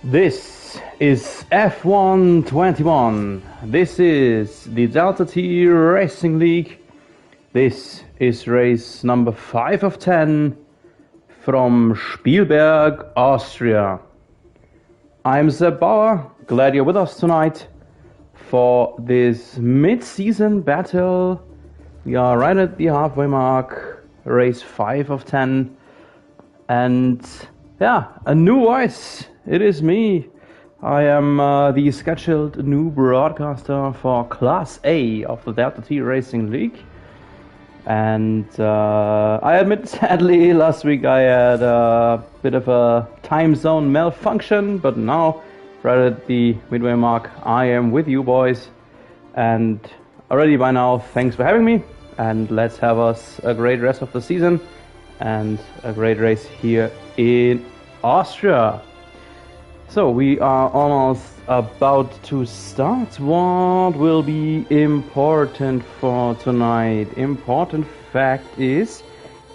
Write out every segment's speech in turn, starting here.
This is F121. This is the Delta T Racing League. This is race number 5 of 10 from Spielberg, Austria. I'm Sepp Bauer, glad you're with us tonight for this mid-season battle. We are right at the halfway mark, race 5 of 10. And yeah, a new voice. It is me. I am the scheduled new broadcaster for Class A of the Delta T Racing League. And I admit, sadly, last week I had a bit of a time zone malfunction, but now, right at the midway mark, I am with you boys. And already by now, thanks for having me. And let's have us a great rest of the season and a great race here in Austria. So we are almost about to start. What will be important for tonight? Important fact is,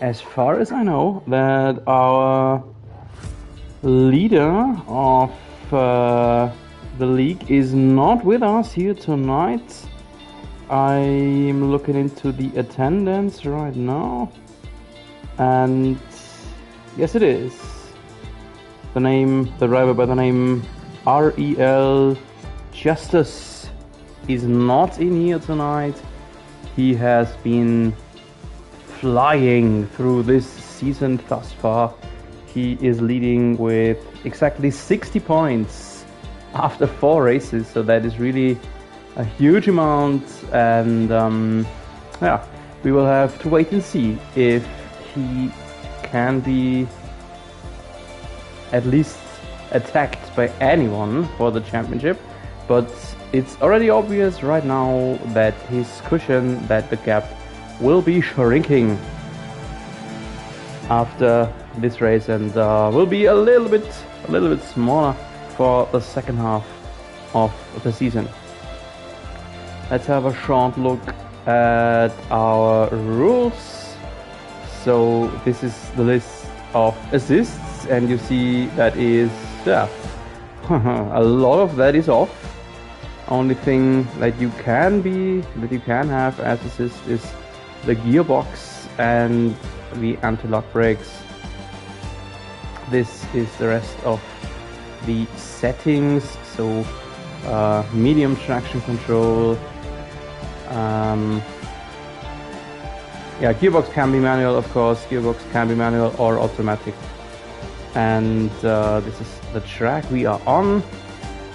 as far as I know, that our leader of the league is not with us here tonight. I'm looking into the attendance right now, and yes, it is. The driver by the name REL Justice is not in here tonight. He has been flying through this season thus far. He is leading with exactly 60 points after 4 races, so that is really a huge amount, and yeah, we will have to wait and see if he can be at least attacked by anyone for the championship. But it's already obvious right now that his cushion, that the gap will be shrinking after this race, and will be a little bit smaller for the second half of the season. Let's have a short look at our rules. So this is the list of assists, and you see that is, yeah, a lot of that is off. Only thing that you can have as assist is the gearbox and the anti-lock brakes. This is the rest of the settings. So medium traction control. Yeah, gearbox can be manual, of course. Gearbox can be manual or automatic. And this is the track we are on.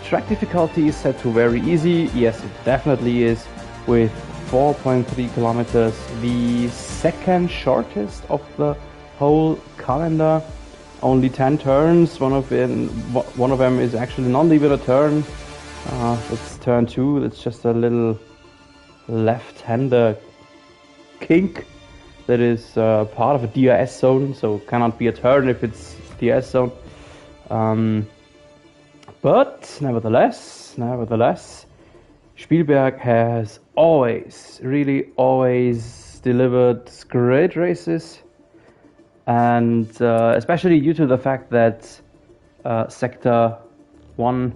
Track difficulty is set to very easy. Yes, it definitely is, with 4.3 kilometers, the second shortest of the whole calendar. Only 10 turns. One of them is actually not even a turn. It's turn 2. It's just a little left-hander kink that is part of a DRS zone, so cannot be a turn if it's DRS zone. But nevertheless, Spielberg has always delivered great races, and especially due to the fact that sector 1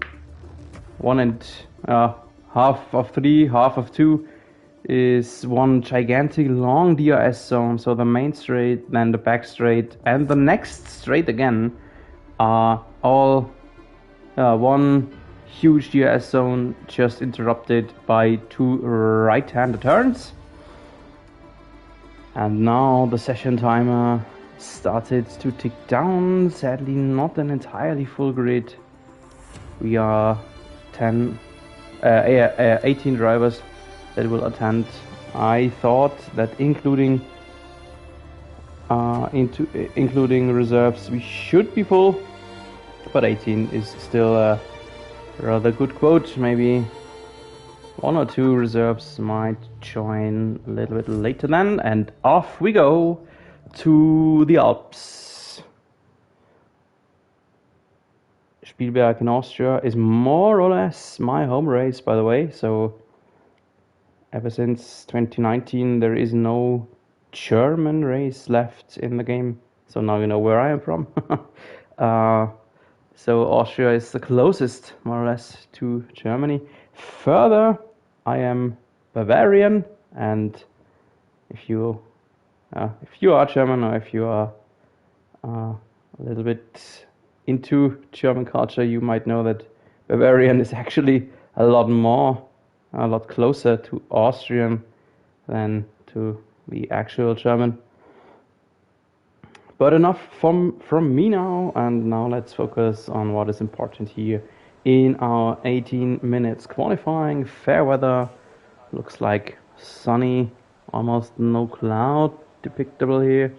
and half of 3, half of 2 is one gigantic long DRS zone. So the main straight, then the back straight, and the next straight again are all one huge DRS zone, just interrupted by 2 right-handed turns. And now the session timer started to tick down. Sadly, not an entirely full grid. We are 18 drivers that will attend. I thought that including reserves, we should be full, but 18 is still a rather good quote. Maybe 1 or 2 reserves might join a little bit later then, and off we go to the Alps. Spielberg in Austria is more or less my home race, by the way, so ever since 2019 there is no German race left in the game, so now you know where I am from. So Austria is the closest, more or less, to Germany. Further, I am Bavarian, and if you are German, or if you are a little bit into German culture, you might know that Bavarian is actually a lot closer to Austrian than to the actual German. But enough from me now, and now let's focus on what is important here in our 18 minutes qualifying. Fair weather, looks like sunny, almost no cloud depictable here.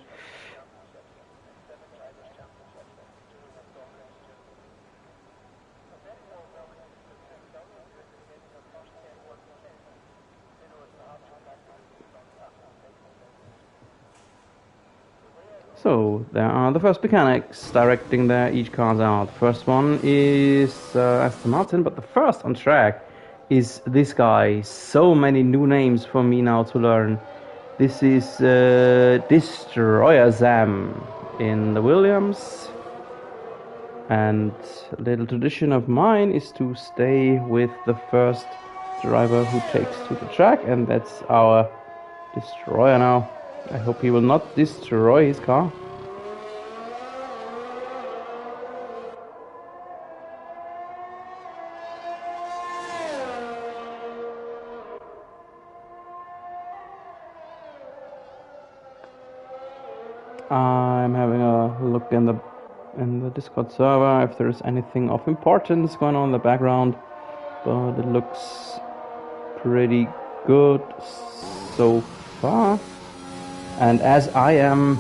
So there are the first mechanics directing each cars out. First one is Aston Martin, but the first on track is this guy. So many new names for me now to learn. This is Destroyer Sam in the Williams. And a little tradition of mine is to stay with the first driver who takes to the track, and that's our Destroyer now. I hope he will not destroy his car. I'm having a look in the Discord server if there's anything of importance going on in the background, but it looks pretty good so far. And as I am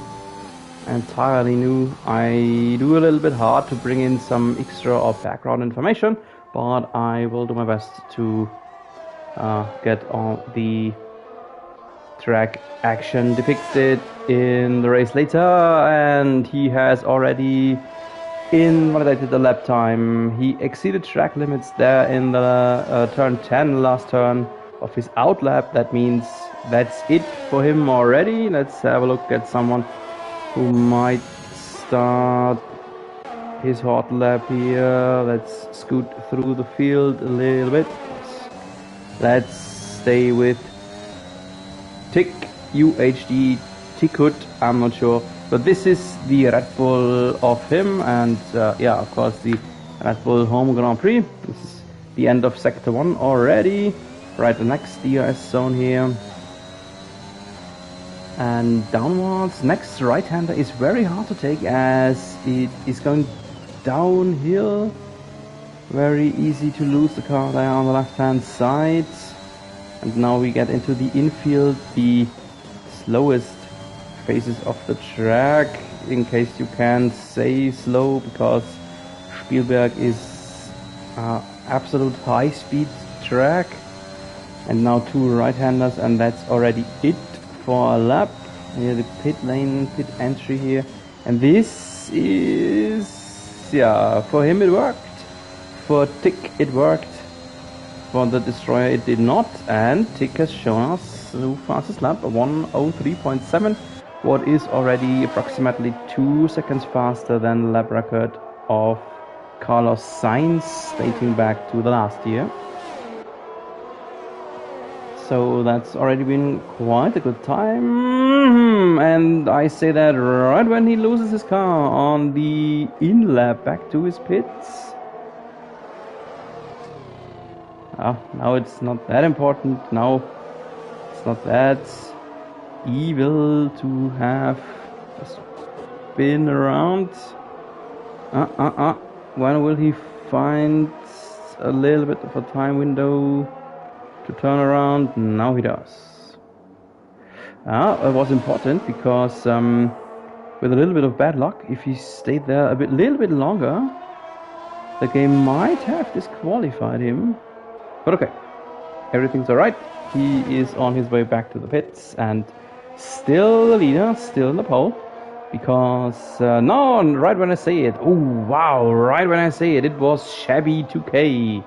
entirely new, I do a little bit hard to bring in some extra or background information, but I will do my best to get all the track action depicted in the race later. And he has already invalidated the lap time. He exceeded track limits there in the turn 10, last turn of his outlap. That means that's it for him already. Let's have a look at someone who might start his hot lap here. Let's scoot through the field a little bit. Let's stay with Tick UHD Tickut, I'm not sure, but this is the Red Bull of him, and yeah, of course, the Red Bull Home Grand Prix. This is the end of Sector 1 already. Right, the next DRS zone here. And downwards, next right-hander is very hard to take as it is going downhill. Very easy to lose the car there on the left-hand side. And now we get into the infield, the slowest phases of the track, in case you can say slow, because Spielberg is absolute high-speed track. And now two right-handers, and that's already it for a lap. Here the pit lane, pit entry here. And this is, yeah, for him it worked. For Tick it worked. For the Destroyer it did not. And Tick has shown us the fastest lap, 1:03.7. What is already approximately 2 seconds faster than the lap record of Carlos Sainz, dating back to the last year. So that's already been quite a good time. And I say that right when he loses his car on the in-lap back to his pits. Now it's not that important. Now it's not that evil to have a spin around. When will he find a little bit of a time window to turn around? Now he does. It was important because with a little bit of bad luck, if he stayed there a little bit longer, the game might have disqualified him. But okay, everything's alright. He is on his way back to the pits and still the leader, still in the pole. Because, no, right when I say it, oh wow, right when I say it, it was Shabby 2K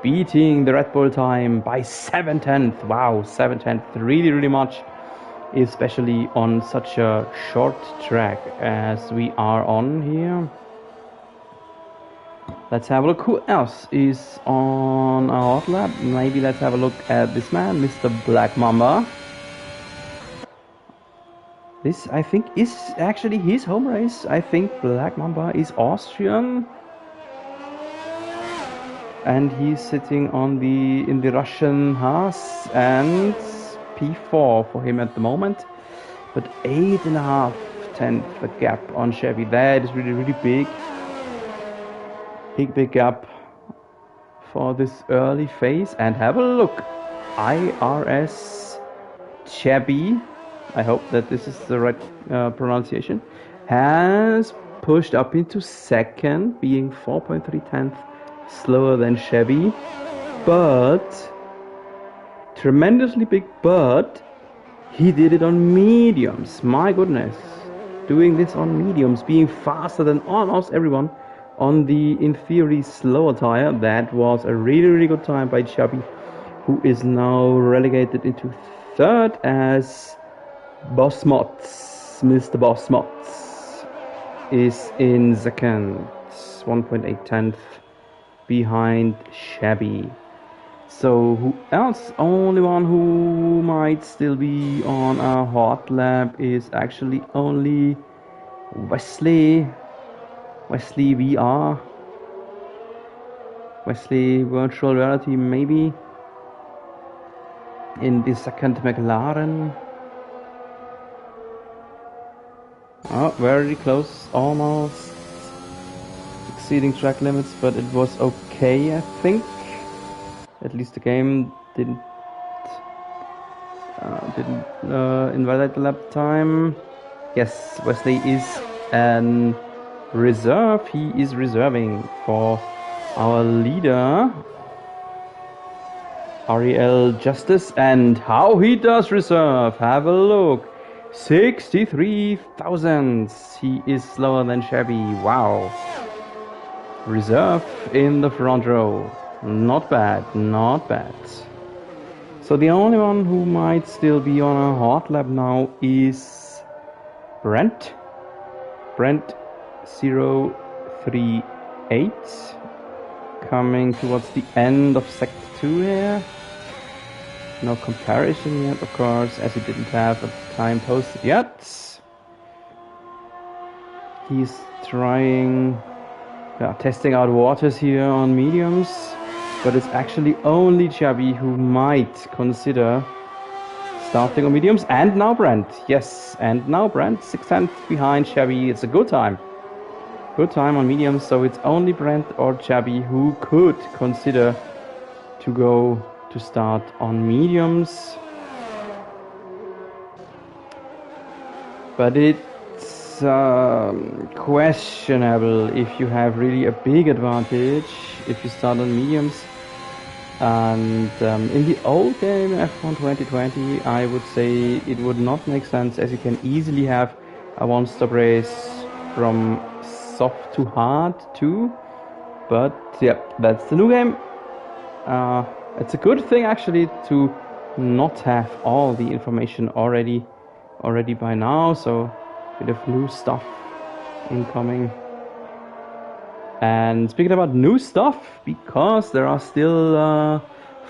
beating the Red Bull time by 7/10. Wow, 7/10, really, really much, especially on such a short track as we are on here. Let's have a look who else is on our hot lap. Maybe let's have a look at this man, Mr. Black Mamba. This, I think, is actually his home race. I think Black Mamba is Austrian. And he's sitting on in the Russian Haas, and P4 for him at the moment. But 8.5 tenth gap on Chevy. That is really, really big. Big gap for this early phase. And have a look. IRS Chevy, I hope that this is the right pronunciation, has pushed up into second, being 4.3 tenths slower than Chevy, but tremendously big. But he did it on mediums. My goodness, doing this on mediums, being faster than almost everyone on the, in theory, slower tire. That was a really, really good time by Chubby, who is now relegated into third as Boss Mods. Mr. Boss Mods is in second, 1.8 tenths behind Chevy. So who else? Only one who might still be on a hot lap is actually only Wesley VR, Wesley virtual reality, maybe in the second McLaren. Oh, very close, almost exceeding track limits, but it was okay, I think. At least the game didn't invalidate the lap time. Yes, Wesley is an reserve. He is reserving for our leader, Ariel Justice. And how he does reserve, have a look. 63 thousandths. He is slower than Chevy. Wow. Reserve in the front row. Not bad, not bad. So the only one who might still be on a hot lap now is Brent 038, coming towards the end of sector 2 here. No comparison yet, of course, as he didn't have a time posted yet. He's trying, testing out waters here on mediums, but it's actually only Chubby who might consider starting on mediums. And now Brent, yes, and now Brent, 6 tenths behind Chubby. It's a good time on mediums, so it's only Brent or Chubby who could consider to start on mediums. But it's questionable if you have really a big advantage if you start on mediums. And in the old game F1 2020, I would say it would not make sense, as you can easily have a one-stop race from soft to hard too. But yeah, that's the new game. It's a good thing actually to not have all the information already by now, so a bit of new stuff incoming. And speaking about new stuff, because there are still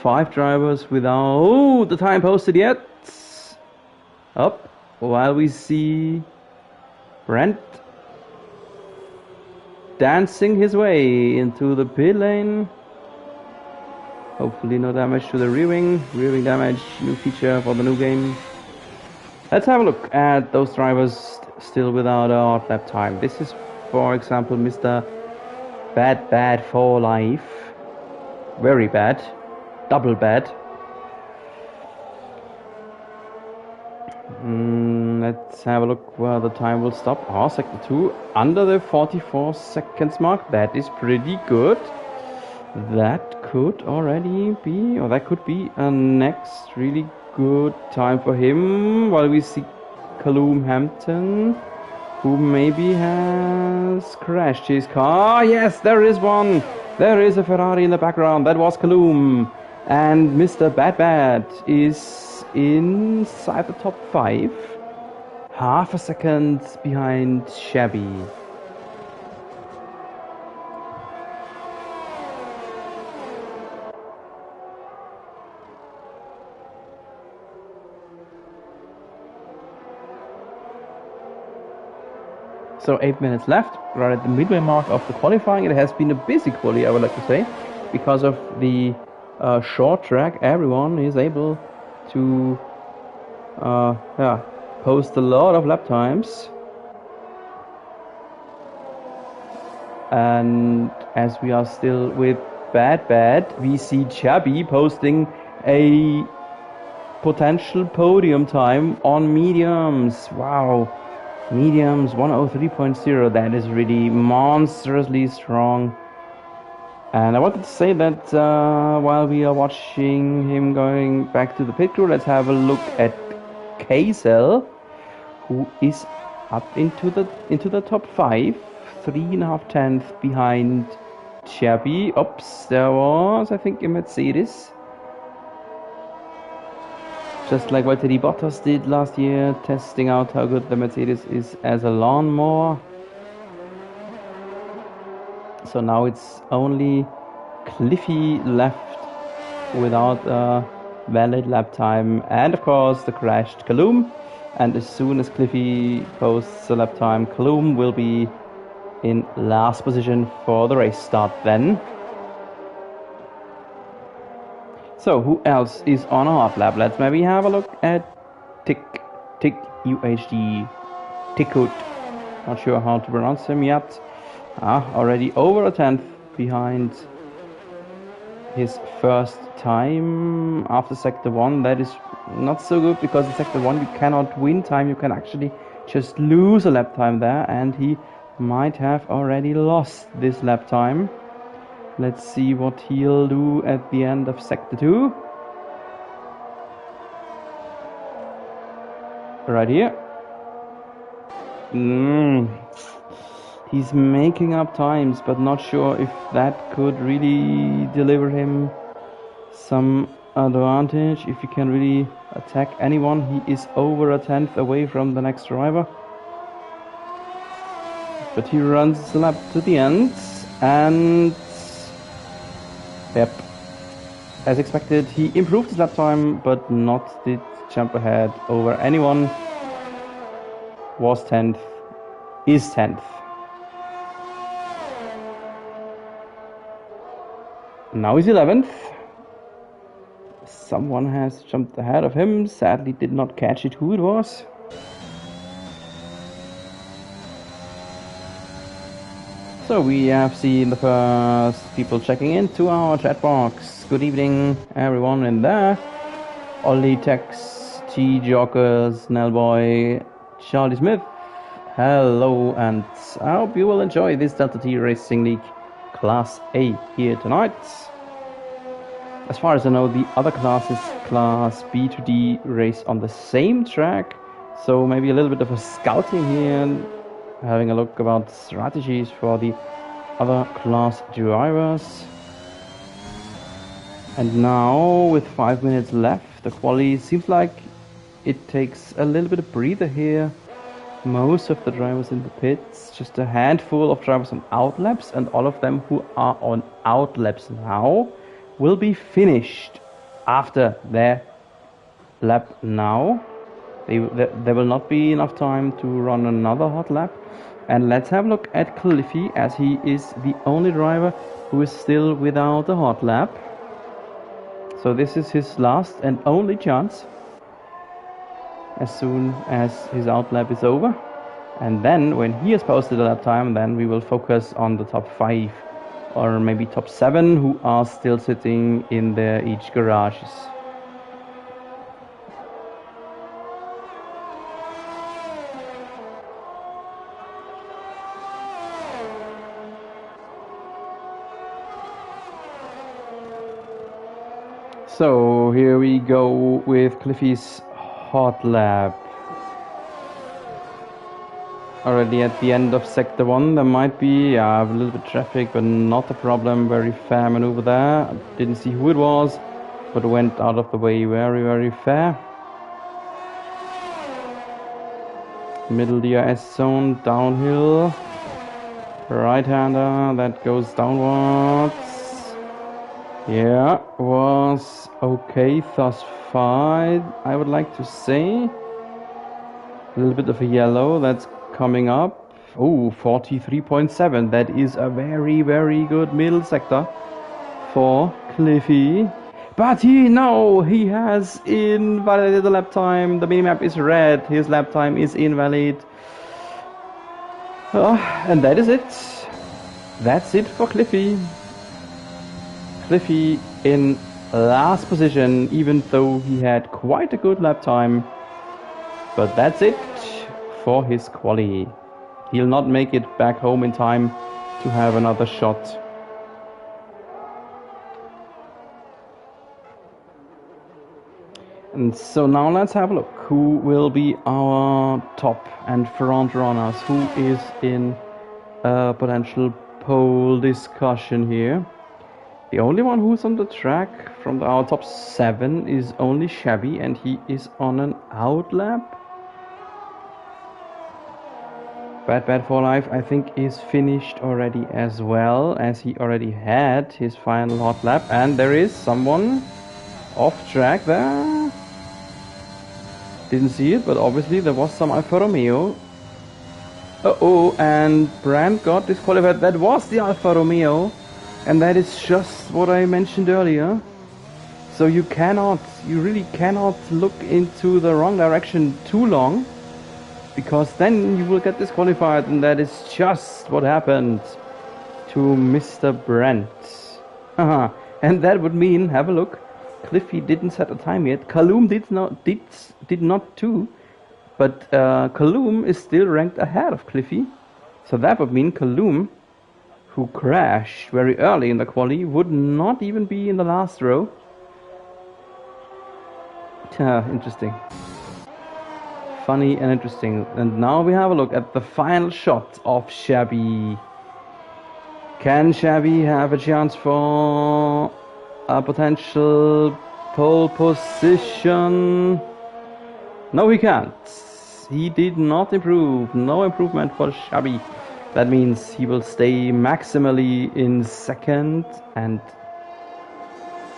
5 drivers without the time posted yet, up while we see Brent dancing his way into the pit lane. Hopefully no damage to the rear wing damage, new feature for the new game. Let's have a look at those drivers still without a hot lap time. This is, for example, Mr. Bad for life. Very bad. Double bad. Let's have a look where the time will stop. Oh, sector 2 under the 44 seconds mark. That is pretty good. That could already be, or that could be a next really good time for him. While we see Callum Hampton, who maybe has crashed his car. Yes, there is one. There is a Ferrari in the background. That was Callum. And Mr. Bad is inside the top 5. Half a second behind Chevy. So 8 minutes left, right at the midway mark of the qualifying. It has been a busy quali, I would like to say, because of the short track. Everyone is able to post a lot of lap times. And as we are still with bad, we see Chabi posting a potential podium time on mediums. Wow, mediums 103.0. That is really monstrously strong. And I wanted to say that while we are watching him going back to the pit crew, let's have a look at Kazel, who is up into the top 5, 3.5 tenths behind Chabi. Oops, there was, I think, a Mercedes. Just like Valtteri Bottas did last year, testing out how good the Mercedes is as a lawnmower. So now it's only Cliffy left without a valid lap time, and of course the crashed Callum. And as soon as Cliffy posts a lap time, Callum will be in last position for the race start then. So who else is on a hot lap? Let's maybe have a look at Tick UHD Tickut. Not sure how to pronounce him yet. Already over a tenth behind his first time after sector 1. That is not so good, because in sector 1 you cannot win time, you can actually just lose a lap time there, and he might have already lost this lap time. Let's see what he'll do at the end of sector 2. Right here. He's making up times, but not sure if that could really deliver him some advantage, if he can really attack anyone. He is over a tenth away from the next driver, but he runs the lap to the end, and yep, as expected, he improved his lap time, but not did jump ahead over anyone. Was 10th, is 10th. Now he's 11th. Someone has jumped ahead of him. Sadly did not catch it who it was. So we have seen the first people checking into our chat box. Good evening everyone in there. Ollie Tex, T Jockers, Nellboy, Charlie Smith. Hello, and I hope you will enjoy this Delta T Racing League Class A here tonight. As far as I know, the other classes, Class B to D, race on the same track. So maybe a little bit of a scouting here, having a look about strategies for the other class drivers. And now, with 5 minutes left, the quali seems like it takes a little bit of breather here. Most of the drivers in the pits, just a handful of drivers on outlaps, and all of them who are on outlaps now will be finished after their lap now. There will not be enough time to run another hot lap. And let's have a look at Cliffy, as he is the only driver who is still without a hot lap. So this is his last and only chance as soon as his outlap is over. And then when he has posted a lap time, then we will focus on the top 5 or maybe top 7 who are still sitting in their each garages. So here we go with Cliffy's hot lap. Already at the end of sector 1, there might be a little bit of traffic, but not a problem. Very fair maneuver there. Didn't see who it was, but went out of the way very, very fair. Middle DRS zone, downhill. Right-hander, that goes downwards. Yeah, was okay thus far, I would like to say. A little bit of a yellow, that's coming up. Oh, 43.7. That is a very, very good middle sector for Cliffy. But he has invalidated the lap time. The minimap is red. His lap time is invalid. And that is it. That's it for Cliffy. Cliffy in last position, even though he had quite a good lap time. But that's it for his quali. He'll not make it back home in time to have another shot. And so now let's have a look. Who will be our top and front runners? Who is in a potential pole discussion here? The only one who's on the track from our top 7 is only Shabby, and he is on an out lap. Bad for Life, I think, is finished already as well, as he already had his final hot lap. And there is someone off track there. Didn't see it, but obviously there was some Alfa Romeo. And Brandt got disqualified. That was the Alfa Romeo. And that is just what I mentioned earlier. So you really cannot look into the wrong direction too long, because then you will get disqualified, and that is just what happened to Mr. Brandt. And that would mean, have a look, Cliffy didn't set a time yet. Kaloum did not too, but Kaloum is still ranked ahead of Cliffy. So that would mean Kaloum, who crashed very early in the quali, would not even be in the last row. Interesting. Funny and interesting. And now we have a look at the final shot of Shabby. Can Shabby have a chance for a potential pole position? No, he can't. He did not improve. No improvement for Shabby. That means he will stay maximally in second, and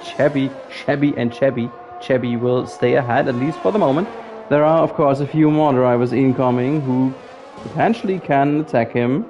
Shabby will stay ahead, at least for the moment. There are, of course, a few more drivers incoming who potentially can attack him.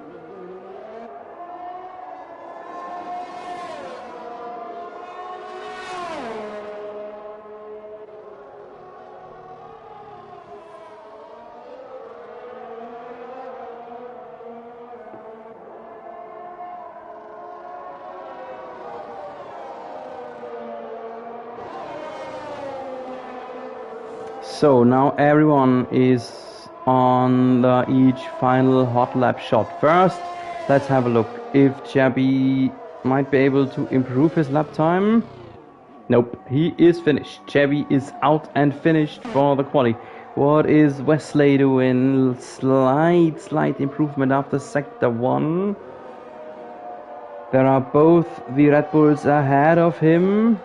So now everyone is on each final hot lap shot. First, let's have a look if Shabby might be able to improve his lap time. Nope, he is finished. Shabby is out and finished for the quali. What is Wesley doing? Slight improvement after sector 1. There are both the Red Bulls ahead of him.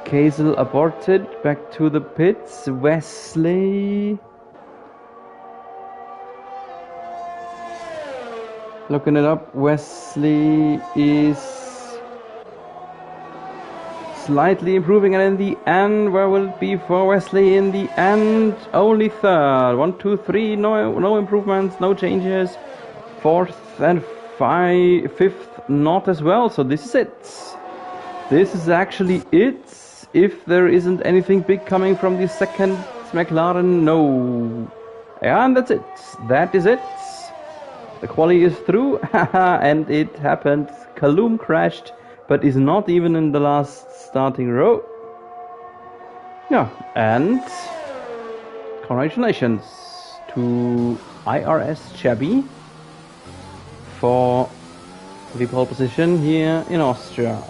Kazel aborted, back to the pits. Wesley looking it up. Wesley is slightly improving, and in the end, where will it be for Wesley in the end? Only third. 1, 2, 3, no improvements, no changes. Fourth and fifth not as well. So this is it. This is actually it. If there isn't anything big coming from the second McLaren, no. And that's it. That is it. The quali is through, and it happened. Kaloum crashed, but is not even in the last starting row. Yeah, and congratulations to IRS Shabby for the pole position here in Austria.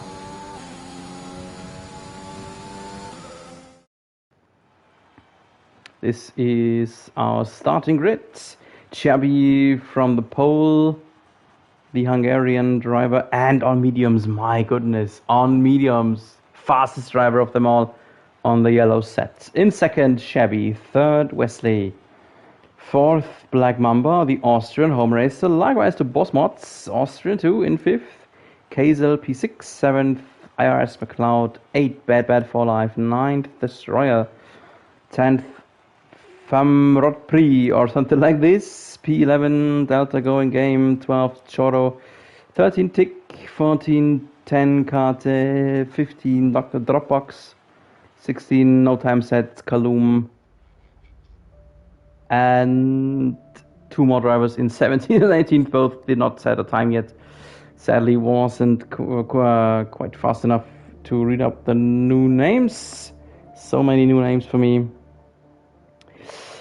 This is our starting grid. Shabby from the pole, the Hungarian driver, and on mediums, my goodness, on mediums, fastest driver of them all on the yellow set. In second, Shabby. Third, Wesley. Fourth, Black Mamba, the Austrian home racer. Likewise to Boss Mods, Austrian too. In fifth, Kazel P6. Seventh, IRS McLeod. 8, Bad for Life. 9th, Destroyer. 10th, Famrot Prix or something like this. P11 Delta going game, 12 Choro, 13 Tick, 14 10 Karte, 15 Dr. Dropbox, 16 No Time Set Kaloum, and 2 more drivers in 17 and 18. Both did not set a time yet. Sadly, wasn't quite fast enough to read up the new names. So many new names for me.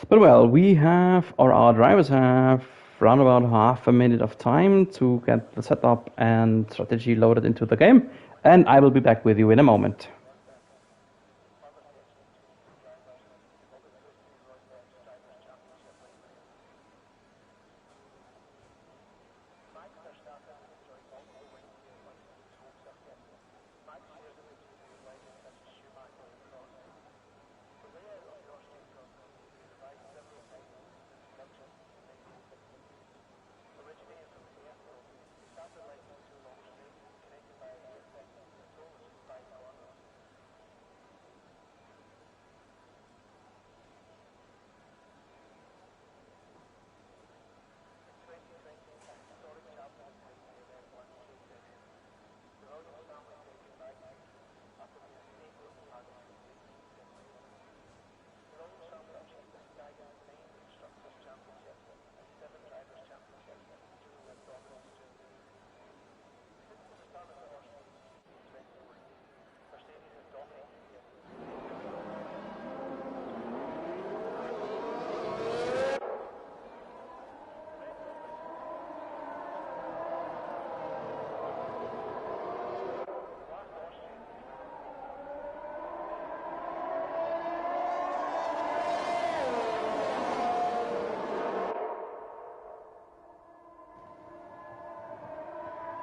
But well, we have, or our drivers have, around about half a minute of time to get the setup and strategy loaded into the game, and I will be back with you in a moment.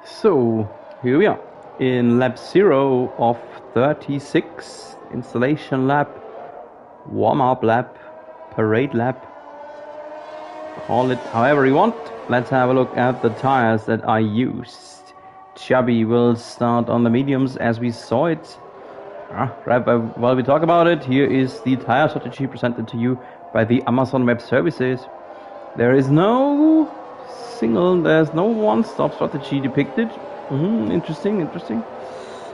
So, here we are, in lap 0 of 36, installation lap, warm-up lap, parade lap, call it however you want. Let's have a look at the tires that I used. Chubby will start on the mediums as we saw it. While we talk about it, here is the tire strategy presented to you by the Amazon Web Services. There's no one-stop strategy depicted. Interesting.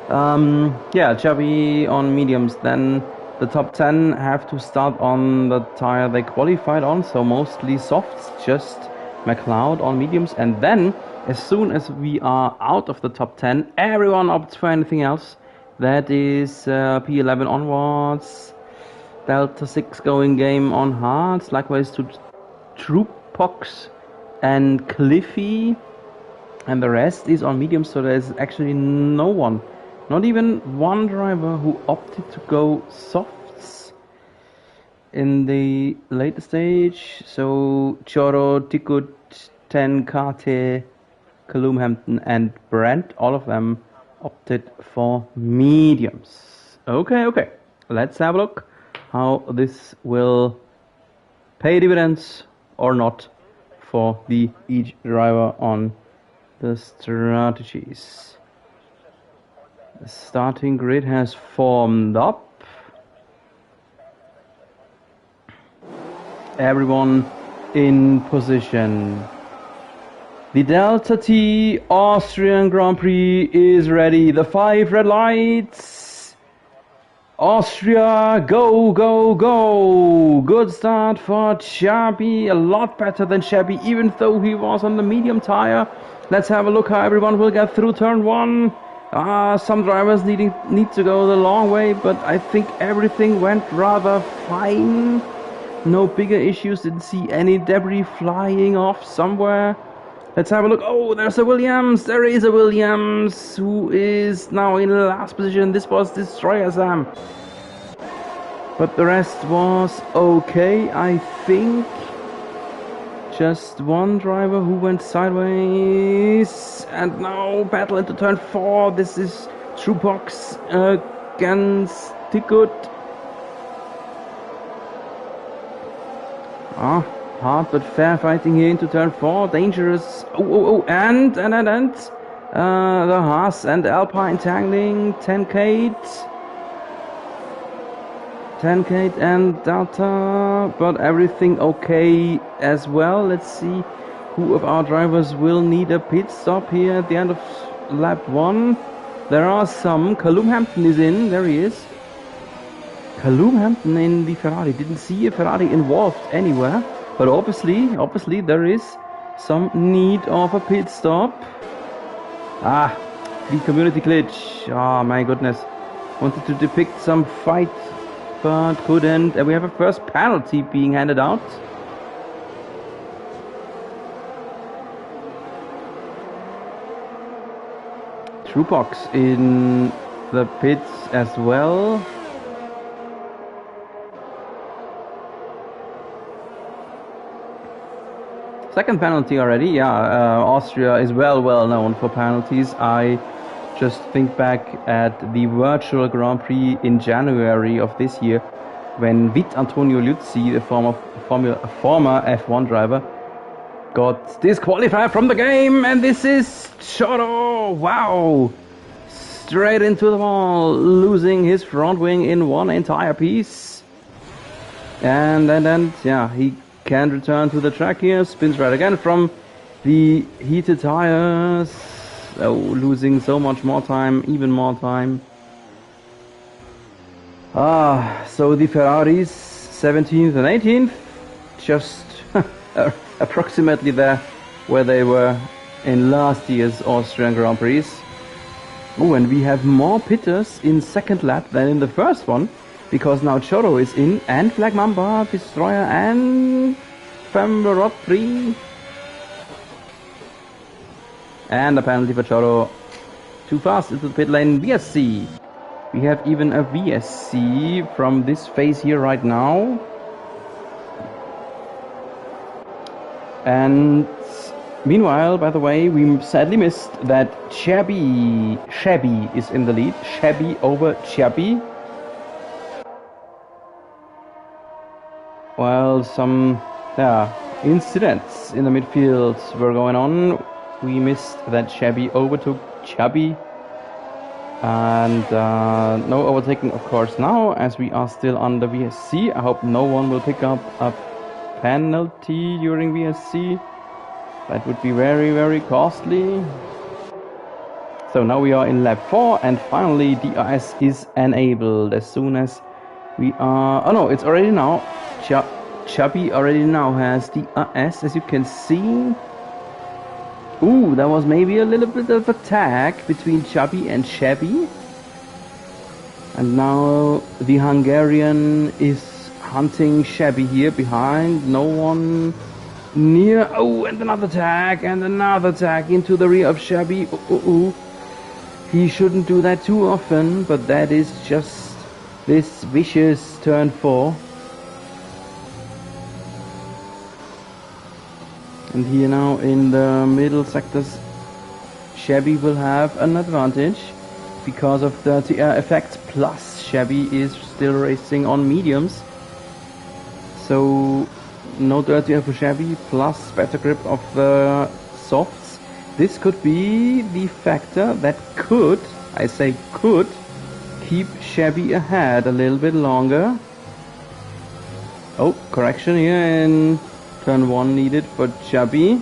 Yeah, Chubby on mediums. Then the top 10 have to start on the tire they qualified on, so mostly softs, just McLaren on mediums. And then, as soon as we are out of the top 10, everyone opts for anything else. That is P11 onwards, Delta 6 going game on hards, likewise to Troopbox and Cliffy, and the rest is on medium. So there's actually no one, not even one driver, who opted to go softs in the later stage. So Choro, Tikut, 10 Karte, Kaloumhampton and Brent, all of them opted for mediums. Okay, let's have a look how this will pay dividends or not for each driver on the strategies. The starting grid has formed up. Everyone in position. The Delta T Austrian Grand Prix is ready. The 5 red lights. Austria, go, go, go. Good start for Chubby. A lot better than Chubby, even though he was on the medium tire. Let's have a look how everyone will get through turn 1. Some drivers need to go the long way, but I think everything went rather fine. No bigger issues, didn't see any debris flying off somewhere. Let's have a look. Oh, there's a Williams. There is a Williams who is now in last position. This was Destroyer Sam. But the rest was okay, I think. Just one driver who went sideways. And now battle into turn 4. This is Troopbox against Tikut. Hard but fair fighting here into turn 4. Dangerous. And the Haas and Alpine tangling. 10 Kate. 10K and Delta, but everything okay as well. Let's see who of our drivers will need a pit stop here at the end of lap 1. There are some. Callum Hampton is in, there he is. Callum Hampton in the Ferrari. Didn't see a Ferrari involved anywhere, but obviously there is some need of a pit stop. The community glitch. Oh my goodness. Wanted to depict some fight, but couldn't. And we have a first penalty being handed out. Truebox in the pits as well. Second penalty already. Yeah, Austria is well known for penalties. I just think back at the virtual Grand Prix in January of this year, when Antonio Liuzzi, the former F1 driver, got disqualified from the game, and this is Choro. Wow, straight into the wall, losing his front wing in one entire piece, and then yeah, he can return to the track here, spins right again from the heated tires. Oh, losing so much more time, even more time. So the Ferraris 17th and 18th, just approximately there where they were in last year's Austrian Grand Prix. Oh, and we have more pitters in second lap than in the first one, because now Choro is in, and Flag Mamba, Destroyer, and Femberot 3. And a penalty for Choro. Too fast into the pit lane. VSC. We have even a VSC from this phase here right now. And meanwhile, by the way, we sadly missed that Shabby is in the lead. Shabby over Shabby. While some incidents in the midfield were going on, we missed that Shabby overtook Chubby. And no overtaking, of course, now, as we are still under VSC. I hope no one will pick up a penalty during VSC. That would be very costly. So now we are in lap 4, and finally DRS is enabled as soon as we are... Oh no, it's already now. Chubby already now has DRS, as you can see. Ooh, there was maybe a little bit of a tag between Chubby and Shabby. And now the Hungarian is hunting Shabby here behind. No one near. Oh, and another tag into the rear of Shabby. Ooh. He shouldn't do that too often, but that is just this vicious turn 4. And here now in the middle sectors, Shabby will have an advantage because of the DTR effect, plus Shabby is still racing on mediums. So no dirty air for Shabby, plus better grip of the softs. This could be the factor that could, I say could, keep Shabby ahead a little bit longer. Oh, correction here in turn 1 needed for Chubby.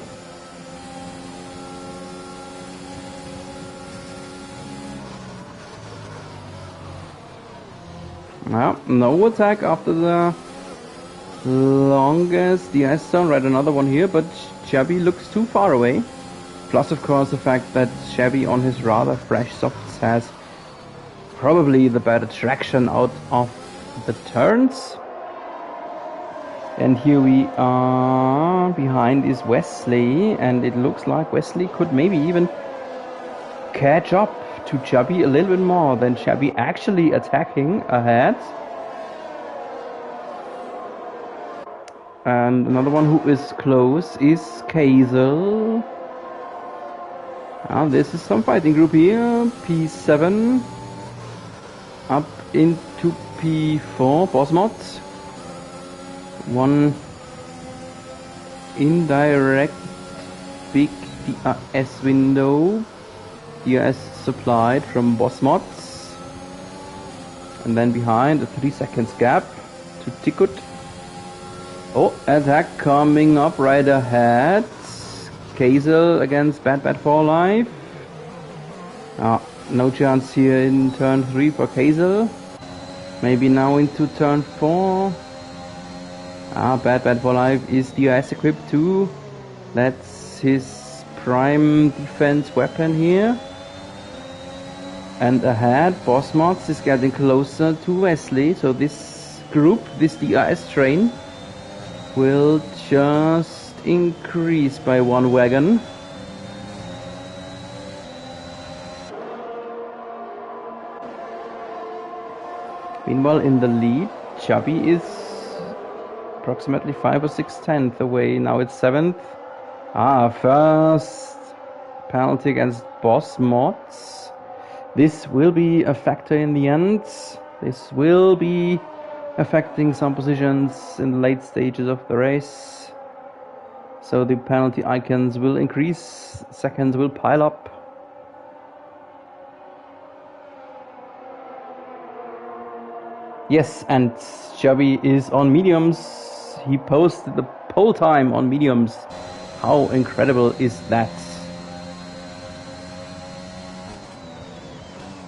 Well, no attack after the longest DRS zone. Right, another one here, but Chubby looks too far away. Plus, of course, the fact that Chubby on his rather fresh softs has probably the better traction out of the turns. And here we are, behind is Wesley, and it looks like Wesley could maybe even catch up to Chubby a little bit more than Chubby actually attacking ahead. And another one who is close is Kazel. This is some fighting group here. P7 up into P4, Bosmot. One indirect big DRS window. DRS supplied from Bosmots. And then behind, a 3 seconds gap to Tikut. Oh, attack coming up right ahead. Kazel against Bad for Life. No chance here in turn 3 for Kazel. Maybe now into turn 4. Bad for Life is DRS equipped too. That's his prime defense weapon here. And ahead, Bossmods is getting closer to Wesley. So this group, this DRS train, will just increase by 1 wagon. Meanwhile, in the lead, Chubby is approximately 5 or 6/10 away. Now it's 7th. First penalty against Bossmods. This will be a factor in the end. This will be affecting some positions in the late stages of the race. So the penalty icons will increase, seconds will pile up. Yes, and Chubby is on mediums. He posted the pole time on mediums. How incredible is that?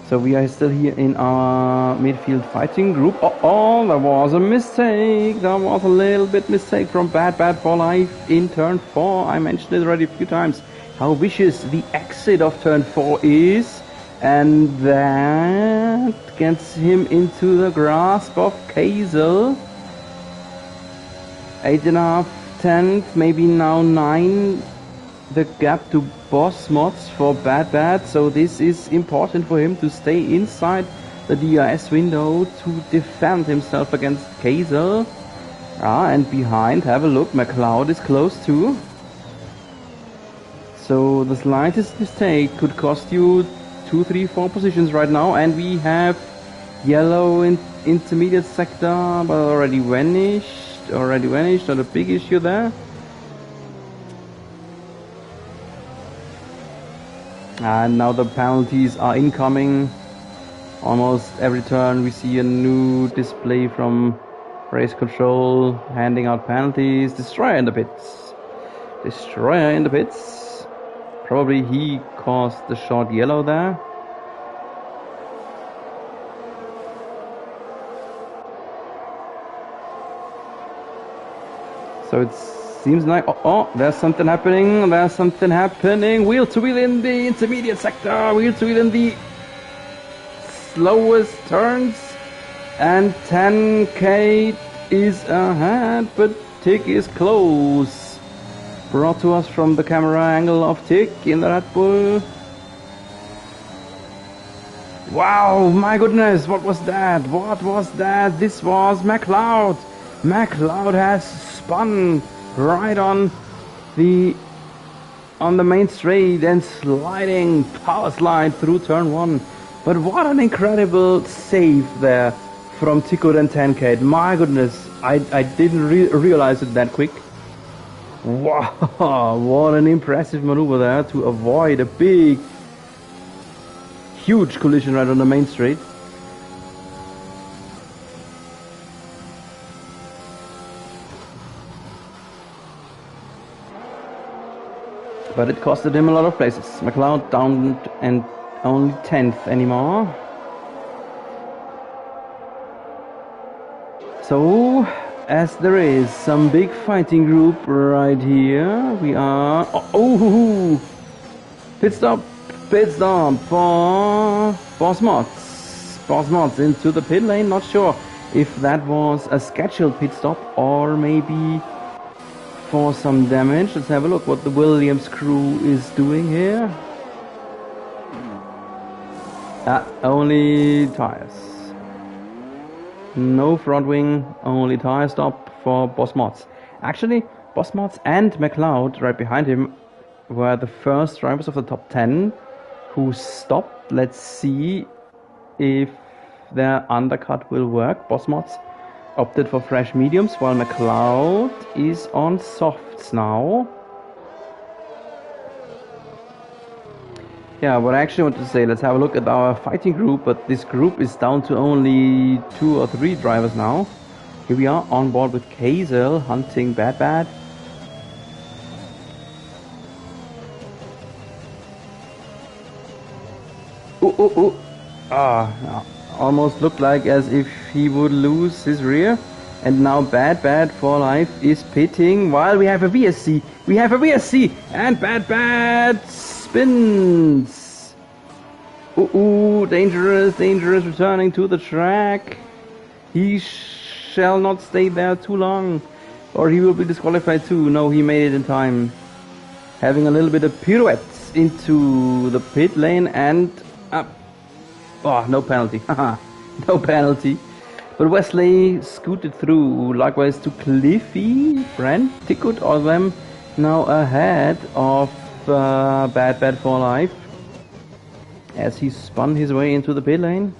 So we are still here in our midfield fighting group. Oh, there was a mistake. There was a little bit mistake from Bad for Life in turn 4. I mentioned it already a few times. How vicious the exit of turn 4 is. And that gets him into the grasp of Kazel. 8.5 tenths, maybe now 9. The gap to Bossmods for Bad, so this is important for him to stay inside the DRS window to defend himself against Kazel. And behind, have a look, McLeod is close too. So the slightest mistake could cost you 2, 3, 4 positions right now, and we have yellow in intermediate sector, but already vanished, not a big issue there. And now the penalties are incoming. Almost every turn we see a new display from race control handing out penalties. Destroyer in the pits. Destroyer in the pits. Probably he caused the short yellow there. So it seems like, oh, there's something happening, Wheel to wheel in the intermediate sector, wheel to wheel in the slowest turns, and 10k is ahead, but Tick is close. Brought to us from the camera angle of Tick in the Red Bull. Wow, my goodness, what was that? This was McLeod. McLeod has spun right on the main straight and sliding power slide through turn 1. But what an incredible save there from Tikut and 10K. My goodness, I didn't realize it that quick. Wow, what an impressive maneuver there to avoid a big, huge collision right on the main straight. But it costed him a lot of places. McLeod down and only 10th anymore. So, as there is some big fighting group right here, we are... Oh! Pit stop for Bossmods. Bossmods into the pit lane. Not sure if that was a scheduled pit stop or maybe for some damage. Let's have a look what the Williams crew is doing here. Only tires. No front wing, only tire stop for Bossmods. Actually, Bossmods and McLeod right behind him were the first drivers of the top 10 who stopped. Let's see if their undercut will work. Bossmods opted for fresh mediums, while McLeod is on softs now. Yeah, what I actually want to say, let's have a look at our fighting group, but this group is down to only 2 or 3 drivers now. Here we are on board with Kazel, hunting Bad. Ooh. Almost looked like as if he would lose his rear. And now Bad for life is pitting while we have a VSC. We have a VSC and Bad spins. Ooh, dangerous, returning to the track. He shall not stay there too long or he will be disqualified too. No, he made it in time. Having a little bit of pirouettes into the pit lane and up. Oh, no penalty. No penalty. But Wesley scooted through, likewise to Cliffy, Brent, Tickut, all of them now ahead of Bad for life as he spun his way into the pit lane.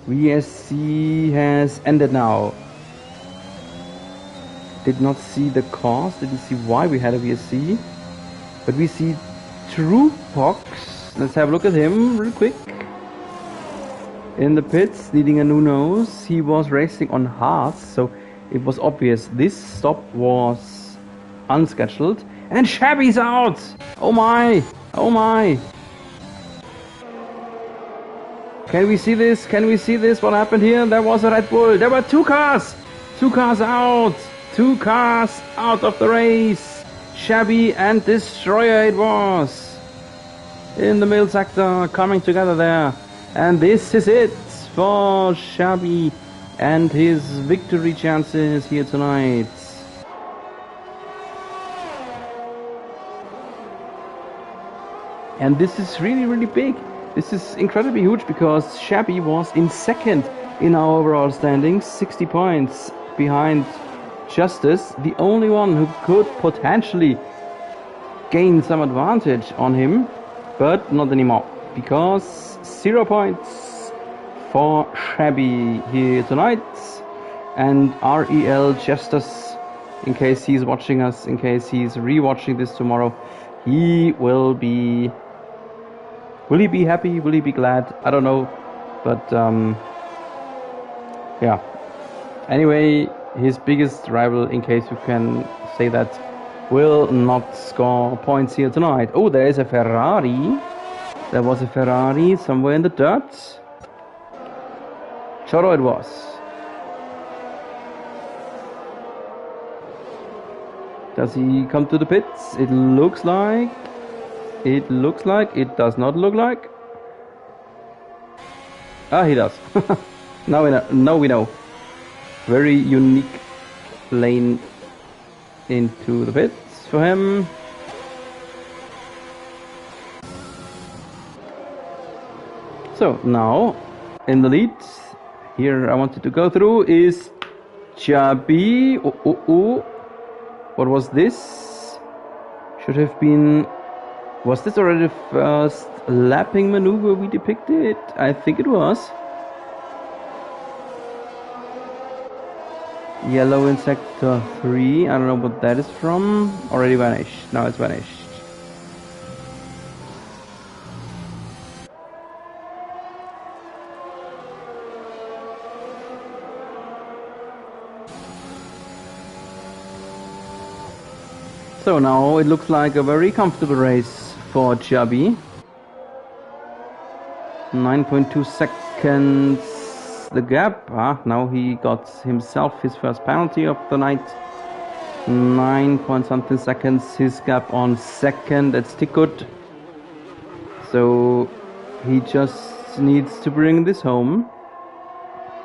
VSC has ended now. Did not see the cause, didn't see why we had a VSC, but we see True Fox. Let's have a look at him real quick. In the pits, needing a new nose. He was racing on hards, so it was obvious this stop was unscheduled. And Shabby's out! Oh my! Can we see this? What happened here? There was a Red Bull. There were 2 cars! 2 cars out! 2 cars out of the race! Shabby and Destroyer it was! In the middle sector, coming together there. And this is it for Shabby and his victory chances here tonight. And this is really big. This is incredibly huge because Shabby was in second in our overall standings, 60 points behind Justice, the only one who could potentially gain some advantage on him, but not anymore because 0 points for Shabby here tonight. And REL Justice, in case he's watching us, in case he's rewatching this tomorrow, he will be... Will he be happy? Will he be glad? I don't know. But yeah. Anyway, his biggest rival, in case you can say that, will not score points here tonight. Oh, there is a Ferrari. There was a Ferrari somewhere in the dirt. Choro it was. Does he come to the pits? It looks like. It does not look like. Ah, he does. Now we know. Very unique lane into the pits for him. So now in the lead, here I wanted to go through is Chubby. What was this? Should have been. Was this already the first lapping maneuver we depicted? I think it was. Yellow in sector 3. I don't know what that is from. Already vanished. Now it's vanished. So now it looks like a very comfortable race for Chubby. 9.2 seconds the gap. Now he got himself his first penalty of the night. 9 point something seconds his gap on second. That's Tickut. So he just needs to bring this home.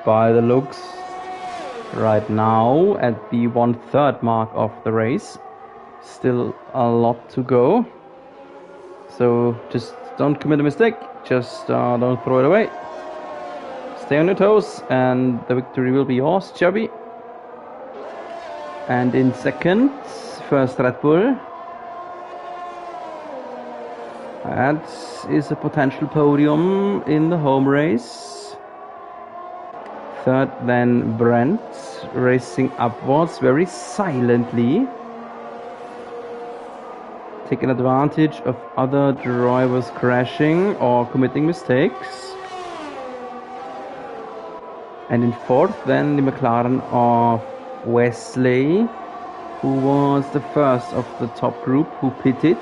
By the looks right now at the 1/3 mark of the race. Still a lot to go. So just don't commit a mistake. Just don't throw it away. Stay on your toes and the victory will be yours, Chubby. And in second, first Red Bull. That is a potential podium in the home race. Third, then Brent, racing upwards very silently. taken advantage of other drivers crashing or committing mistakes. And in fourth, then the McLaren of Wesley, who was the first of the top group who pitted.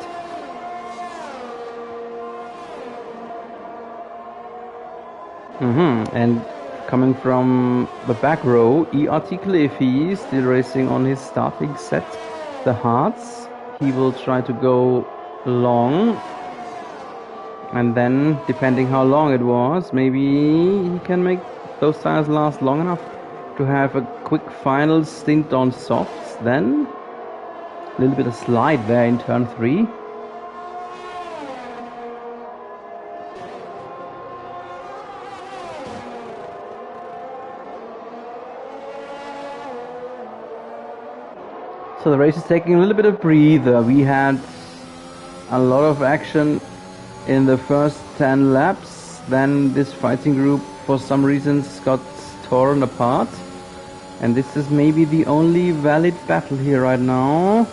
And coming from the back row, E.R.T. Cliffy, still racing on his starting set, the Hearts. He will try to go long, and then, depending how long it was, maybe he can make those tires last long enough to have a quick final stint on softs. Then a little bit of slide there in turn 3. So the race is taking a little bit of breather. We had a lot of action in the first 10 laps. Then this fighting group, for some reasons, got torn apart. And this is maybe the only valid battle here right now.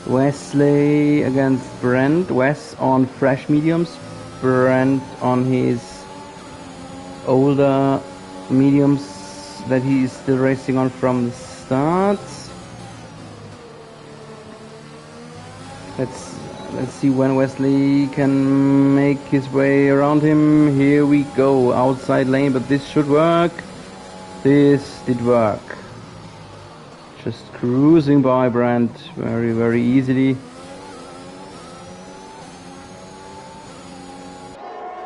Wesley against Brent. Wes on fresh mediums. Brent on his older mediums that he is still racing on from the start. Let's see when Wesley can make his way around him. Here we go, outside lane, but this should work. This did work. Just cruising by Brent very, very easily.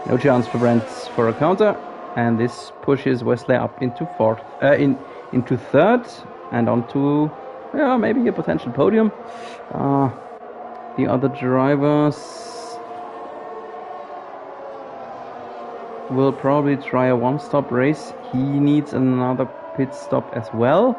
No chance for Brent for a counter, and this pushes Wesley up into fourth, into third, and onto maybe a potential podium. The other drivers will probably try a one-stop race. He needs another pit stop as well.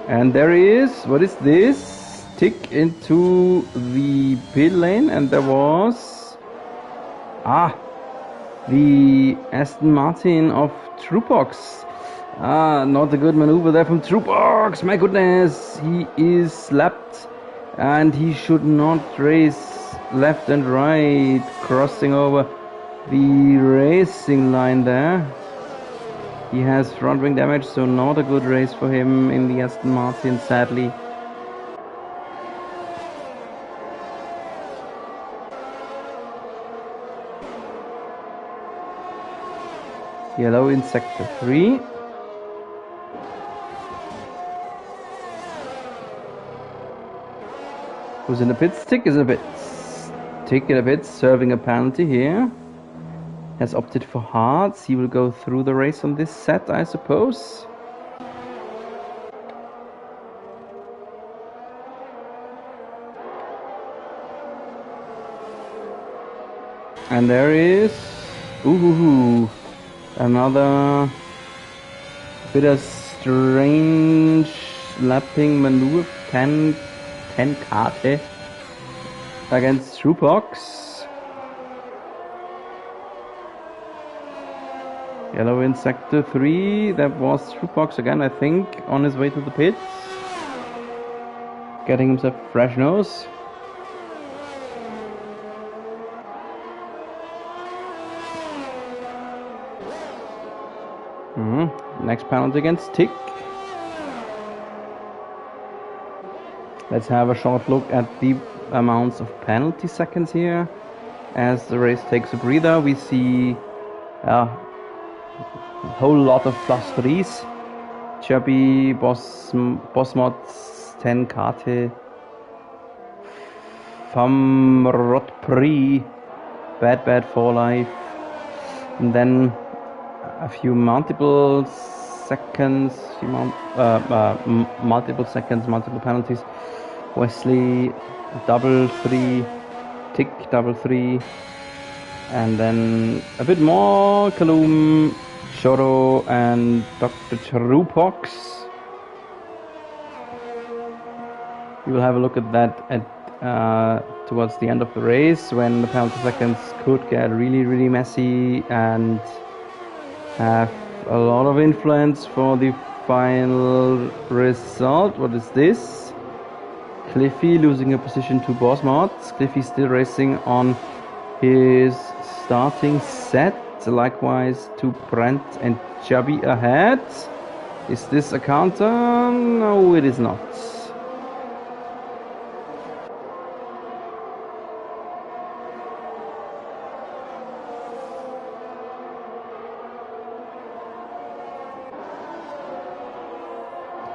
And there he is. What is this? Tick into the pit lane, and there was the Aston Martin of Truepox. Not a good maneuver there from Truepox. My goodness, he is slapped, and he should not race left and right, crossing over the racing line there. He has front wing damage, so not a good race for him in the Aston Martin, sadly. Yellow in sector 3. Who's in the pits? Tick is in the pits. Tick in the pits, serving a penalty here. Has opted for hards. He will go through the race on this set, I suppose. And there is another bit of strange lapping maneuver. 10 Karte against Truepox. Yellow in sector 3. That was Truepox again, I think, on his way to the pits. Getting himself a fresh nose. Next penalty against Tick. Let's have a short look at the amounts of penalty seconds here. As the race takes a breather, we see a whole lot of +3s. Chubby, Bosmods, 10 Karte, Famrot Pri, Bad for Life, and then a few multiple seconds, multiple penalties. Wesley, double 3, Tick, double 3, and then a bit more, Kalum, Choro, and Dr. Truepox. We will have a look at that towards the end of the race, when the penalty seconds could get really, really messy, and have a lot of influence for the final result. What is this? Cliffy losing a position to Bosmart. Cliffy still racing on his starting set. Likewise to Brent and Chubby ahead. Is this a counter? No, it is not.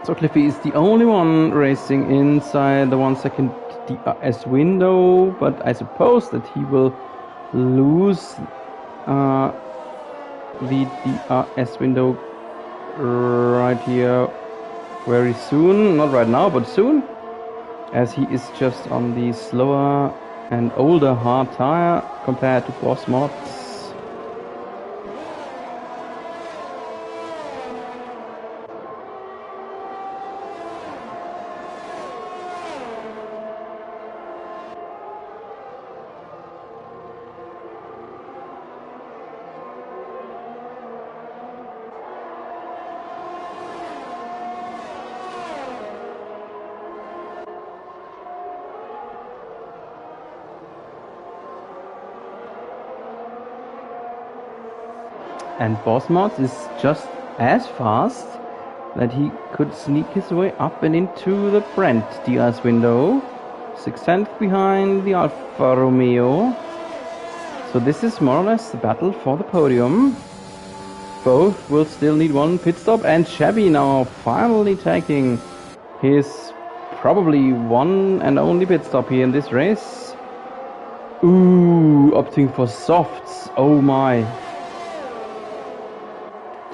So Cliffy is the only one racing inside the 1 second DRS window, but I suppose that he will lose the DRS window right here very soon. Not right now, but soon, as he is just on the slower and older hard tire compared to Boss Mods. And Bosmart is just as fast that he could sneak his way up and into the Brent DRS window. 6/10 behind the Alfa Romeo. So this is more or less the battle for the podium. Both will still need one pit stop, and Chevy now finally taking his probably one and only pit stop here in this race. Ooh, opting for softs. Oh my.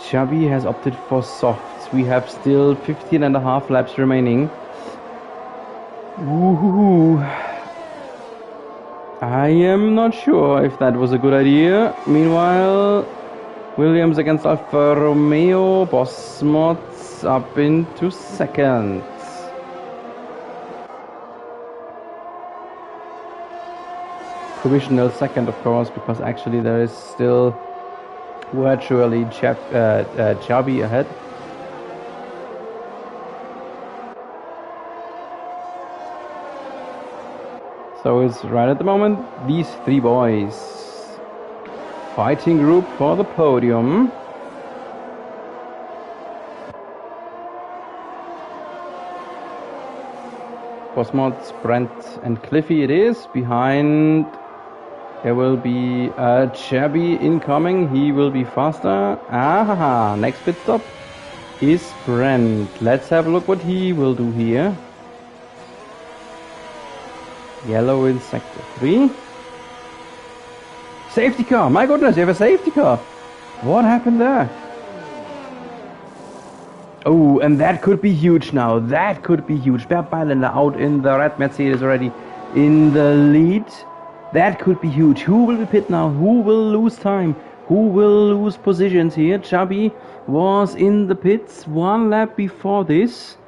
Chubby has opted for softs. We have still 15.5 laps remaining. Woohoo! I am not sure if that was a good idea. Meanwhile, Williams against Alfa Romeo. Bosmots up into second. Provisional second, of course, because actually there is still virtually Chubby ahead. So it's right at the moment these three boys fighting group for the podium. Bosmart, Brent and Cliffy it is. Behind there will be Chubby incoming. He will be faster. Next pit stop is Brent. Let's have a look what he will do here. Yellow in sector 3. Safety car. My goodness, you have a safety car. What happened there? Oh, and that could be huge now. That could be huge. Bert Bylander out in the red Mercedes already in the lead. That could be huge. Who will be pit now? Who will lose time? Who will lose positions here? Chubby was in the pits 1 lap before this.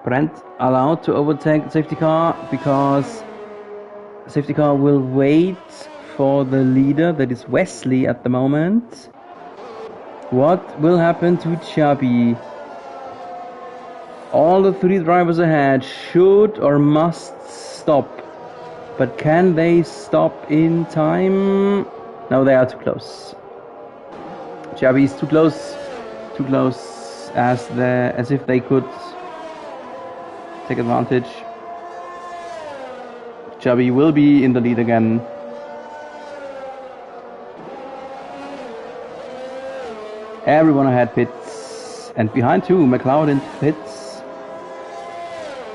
Brent allowed to overtake the safety car because safety car will wait for the leader, that is Wesley at the moment. What will happen to Chubby? All the 3 drivers ahead should or must stop. But can they stop in time? No, they are too close. Chubby is too close as if they could take advantage. Chubby will be in the lead again. Everyone ahead pits, and behind too, McLaren into pits.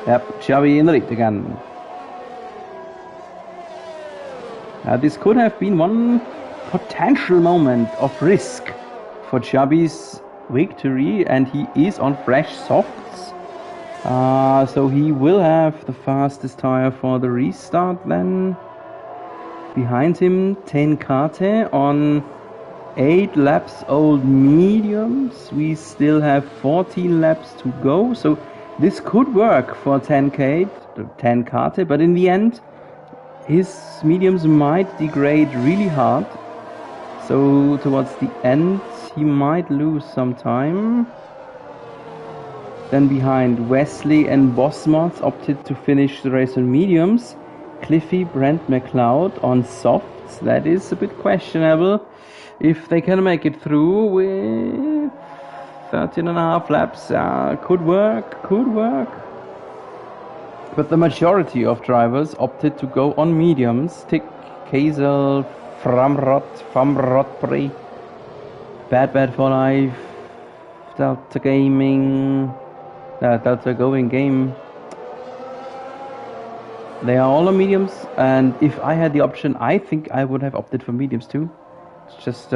Yep, Chubby in the lead again. This could have been one potential moment of risk for Chubby's victory, and he is on fresh softs. So he will have the fastest tire for the restart then. Behind him, Tenkate on 8 laps old mediums. We still have 14 laps to go, so this could work for Tenkate, but in the end, his mediums might degrade really hard. So towards the end he might lose some time. Then behind, Wesley and Bosmods opted to finish the race on mediums. Cliffy, Brent, McLeod on softs. That is a bit questionable if they can make it through with 13.5 laps. Could work. But the majority of drivers opted to go on mediums. Tick, Kazel, Famrot, Bad for Life, Delta Going Game. They are all on mediums, and if I had the option, I think I would have opted for mediums too. It's just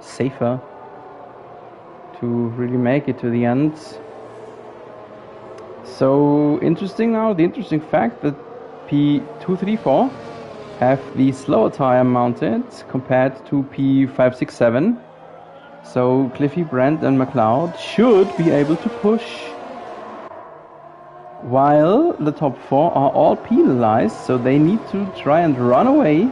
safer to really make it to the end. So interesting now, the interesting fact that P234 have the slower tire mounted compared to P567. So Cliffy, Brent and McLeod should be able to push, while the top 4 are all penalized, so they need to try and run away.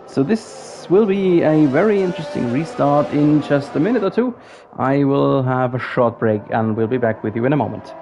So this will be a very interesting restart in just a minute or two. I will have a short break and we'll be back with you in a moment.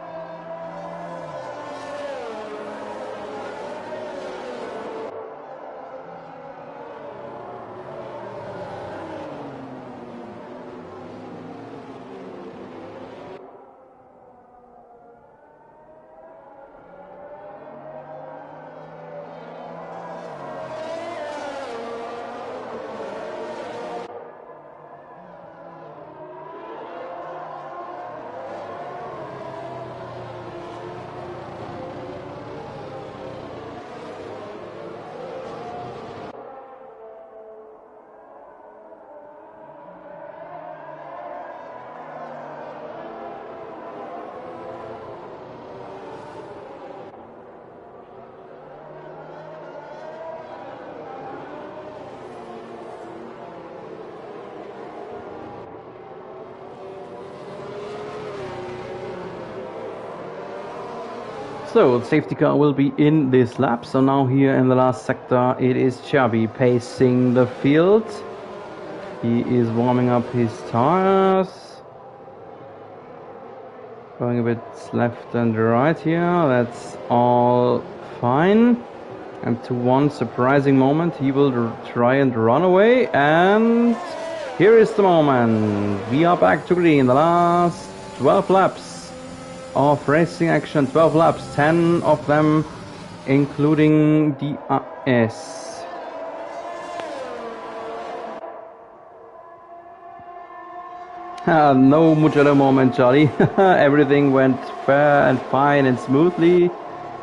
So the safety car will be in this lap. So now here in the last sector it is Xavi pacing the field. He is warming up his tires, going a bit left and right here. That's all fine. And to one surprising moment he will try and run away, and here is the moment. We are back to green. The last 12 laps of racing action, 12 laps, 10 of them including DRS. No mucho moment, Charlie. Everything went fair and fine and smoothly.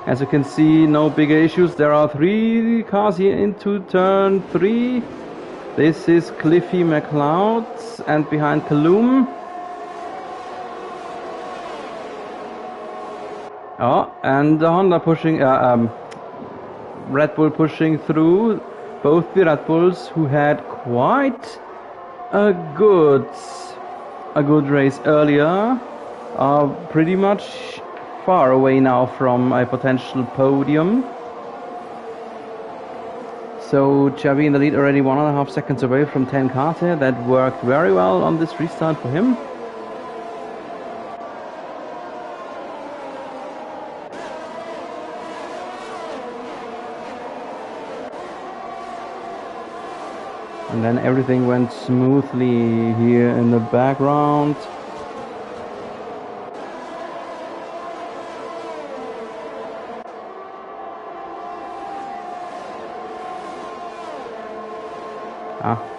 As you can see, no bigger issues. There are 3 cars here into turn 3. This is Cliffy, McLeod, and behind Kaloum. Oh, and the Honda pushing, Red Bull pushing through. Both the Red Bulls, who had quite a good race earlier, are pretty much far away now from a potential podium. So Xavi in the lead, already 1.5 seconds away from 10 cars here. That worked very well on this restart for him. And then everything went smoothly here in the background.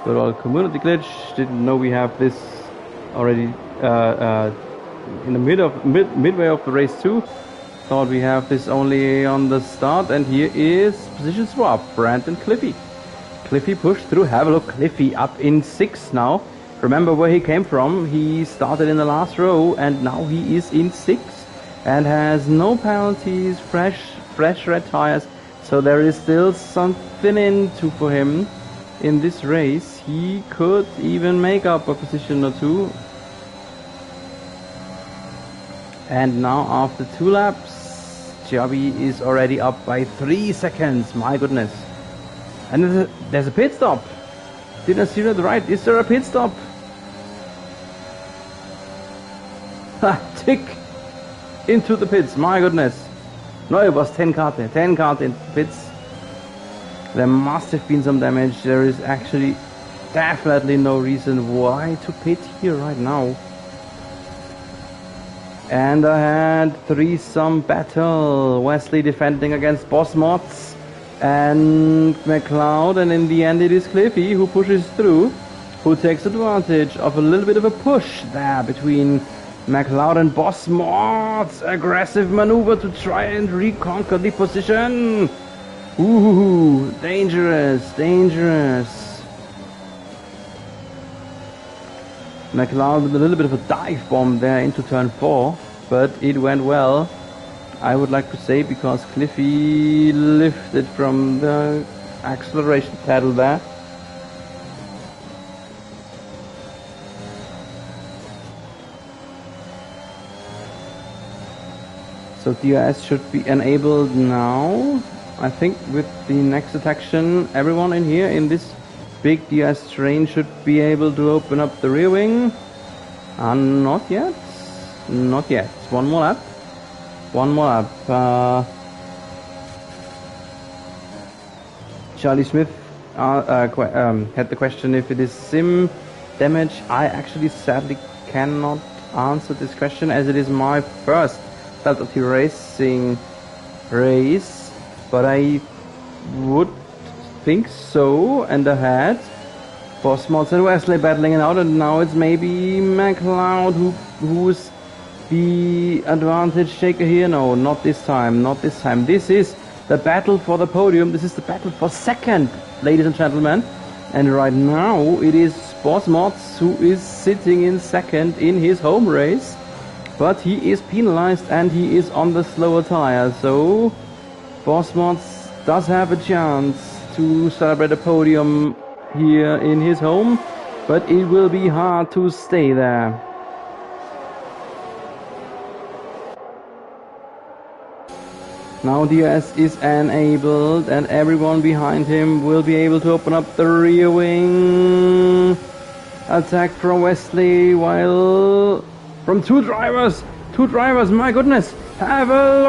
Good old community glitch. Didn't know we have this already in the midway of the race too. Thought we have this only on the start. And here is position swap. Brent and Cliffy. Cliffy pushed through. Have a look. Cliffy up in 6th now. Remember where he came from. He started in the last row and now he is in 6th and has no penalties, fresh red tires. So there is still something into for him in this race. He could even make up a position or 2. And now after 2 laps, Javi is already up by 3 seconds. My goodness. And there's a pit stop. Didn't I see that right? Is there a pit stop? Ha! Tick! Into the pits. My goodness. No, it was 10 cars there. 10 cars in the pits. There must have been some damage. There is actually definitely no reason why to pit here right now. And I had threesome battle. Wesley defending against Boss Mods and McLeod, and in the end it is Cliffy who pushes through, who takes advantage of a little bit of a push there between McLeod and Boss Mods. Aggressive maneuver to try and reconquer the position. Ooh, dangerous, dangerous. McLeod with a little bit of a dive bomb there into turn 4, but it went well, I would like to say, because Cliffy lifted from the acceleration pedal there. So DRS should be enabled now. I think with the next detection, everyone in here in this big DRS train should be able to open up the rear wing. Not yet. Not yet. One more lap. One more lap. Charlie Smith had the question if it is sim damage. I actually sadly cannot answer this question, as it is my first Delta T Racing race, but I would think so. And I had Boss Mods and Wesley battling it out, and now it's maybe McLeod who's the advantage taker here. No, not this time, not this time. This is the battle for the podium. This is the battle for second, ladies and gentlemen. And right now it is Boss Mods who is sitting in second in his home race, but he is penalized and he is on the slower tire. So Boss Mods does have a chance to celebrate a podium here in his home, but it will be hard to stay there. Now DRS is enabled and everyone behind him will be able to open up the rear wing. Attack from Wesley, while from two drivers, my goodness, have a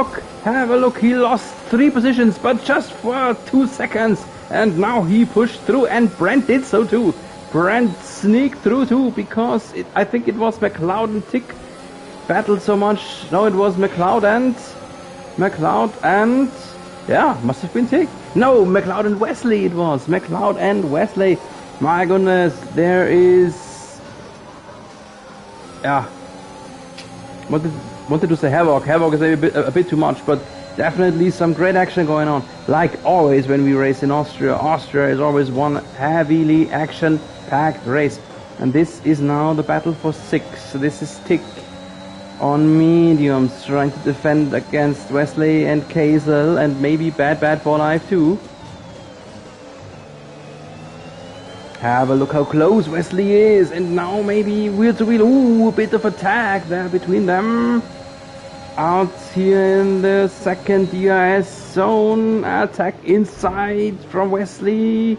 look, he lost 3 positions, but just for 2 seconds. And now he pushed through, and Brent did so too. Brent sneaked through too, because I think it was McLeod and Tick battled so much. No, it was McLeod and yeah, must have been Tick. No, McLeod and Wesley it was. McLeod and Wesley. My goodness, there is... yeah. Wanted to say Havoc. Havoc is a bit too much, but definitely some great action going on. Like always when we race in Austria. Austria is always one heavily action-packed race. And this is now the battle for 6. This is Tick on mediums, trying to defend against Wesley and Kazel, and maybe Bad for Life too. Have a look how close Wesley is, and now maybe wheel to wheel. Ooh, a bit of attack there between them. Out here in the second DRS zone, attack inside from Wesley.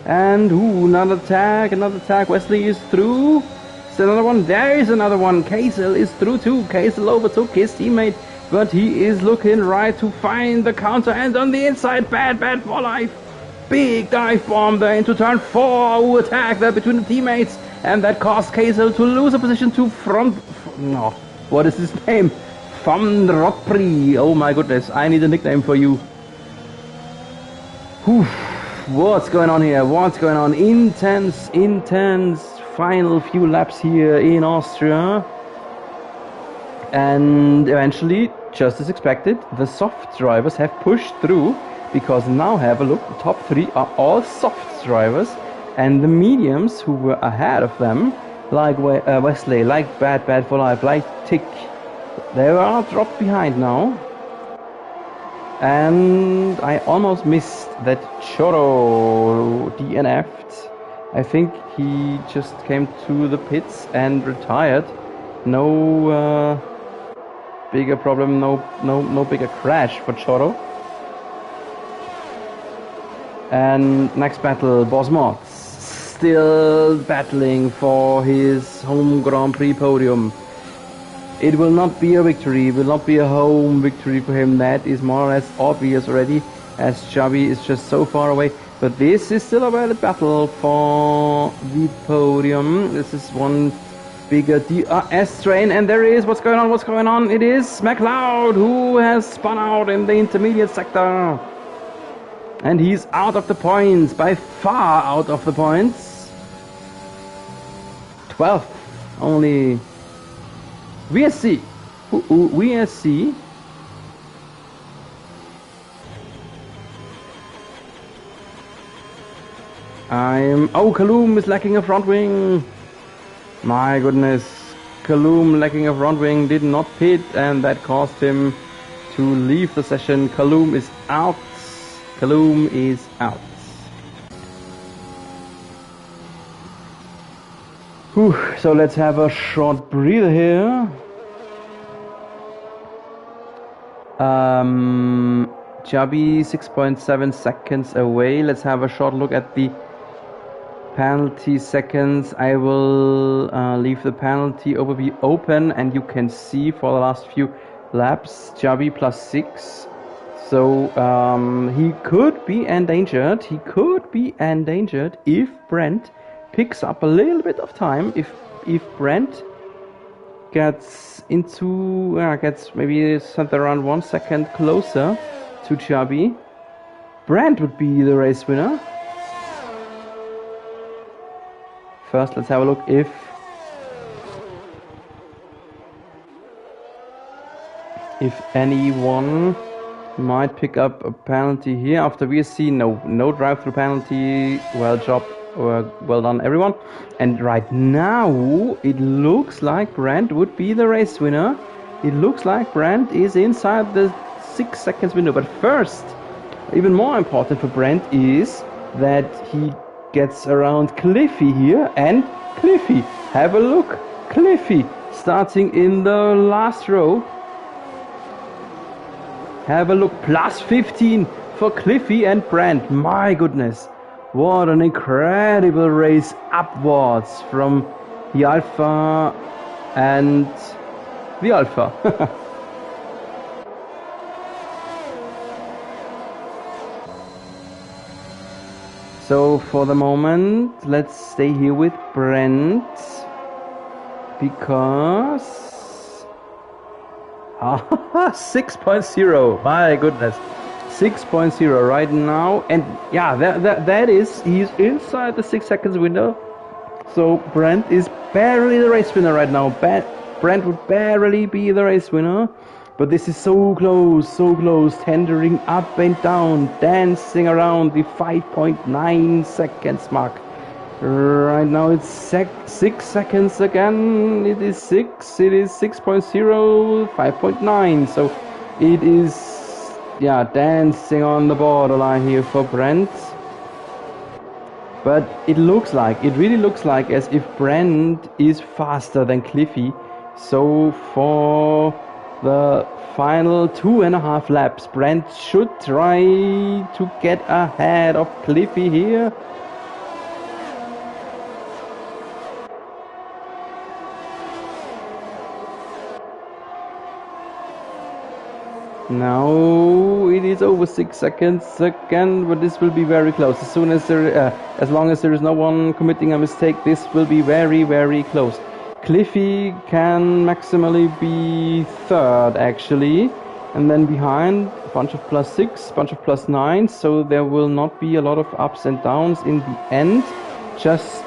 And ooh, another attack, Wesley is through. Is there another one? There is another one. Kazel is through too. Kazel overtook his teammate, but he is looking right to find the counter, and on the inside, Bad for Life. Big dive bomb there into turn 4. Ooh, attack there between the teammates, and that caused Kazel to lose a position to what is his name? Van Rotpri. Oh my goodness, I need a nickname for you. Whew. What's going on here? What's going on? Intense final few laps here in Austria. And eventually, just as expected, the soft drivers have pushed through, because now have a look, the top 3 are all soft drivers, and the mediums who were ahead of them, like Wesley, like Bad for Life, like Tick, they are dropped behind now. And I almost missed that Choro DNF'd. I think he just came to the pits and retired. No bigger problem, no bigger crash for Choro. And next battle, Boss Mods, still battling for his home Grand Prix podium. It will not be a victory, it will not be a home victory for him. That is more or less obvious already, as Xabi is just so far away. But this is still a valid battle for the podium. This is one bigger DRS train, and there is what's going on. It is McLaren who has spun out in the intermediate sector. And he's out of the points, by far out of the points. 12th only. VSC. VSC. Kaloum is lacking a front wing. My goodness. Kaloum lacking a front wing, did not pit, and that caused him to leave the session. Kaloum is out. Kaloum is out. Whew, so let's have a short breather here. Xabi 6.7 seconds away. Let's have a short look at the penalty seconds. I will leave the penalty overview open, and you can see for the last few laps Xabi +6. So he could be endangered. He could be endangered if Brent picks up a little bit of time. If Brent gets gets maybe something around 1 second closer to Xabi, Brent would be the race winner. First, let's have a look if anyone might pick up a penalty here after VSC. No drive-through penalty. Well done everyone. And right now it looks like Brent would be the race winner. It looks like Brent is inside the 6 seconds window. But first, even more important for Brent is that he gets around Cliffy here. And Cliffy, have a look. Cliffy starting in the last row. Have a look, +15 for Cliffy and Brent. My goodness, what an incredible race upwards from the Alpha and the Alpha. So for the moment, let's stay here with Brent, because 6.0, my goodness, 6.0 right now. And yeah, that is, he's inside the 6 seconds window. So Brent is barely the race winner right now. Brent would barely be the race winner, but this is so close, tendering up and down, dancing around the 5.9 seconds mark. Right now it's 6 seconds again. It is 6. It is 6.0, 5.9. So it is, yeah, dancing on the borderline here for Brent. But it really looks like as if Brent is faster than Cliffy. So for the final 2.5 laps, Brent should try to get ahead of Cliffy here. Now it is over 6 seconds again, but this will be very close. As long as there is no one committing a mistake, this will be very close. Cliffy can maximally be third actually, and then behind a bunch of +6, bunch of +9, so there will not be a lot of ups and downs in the end. Just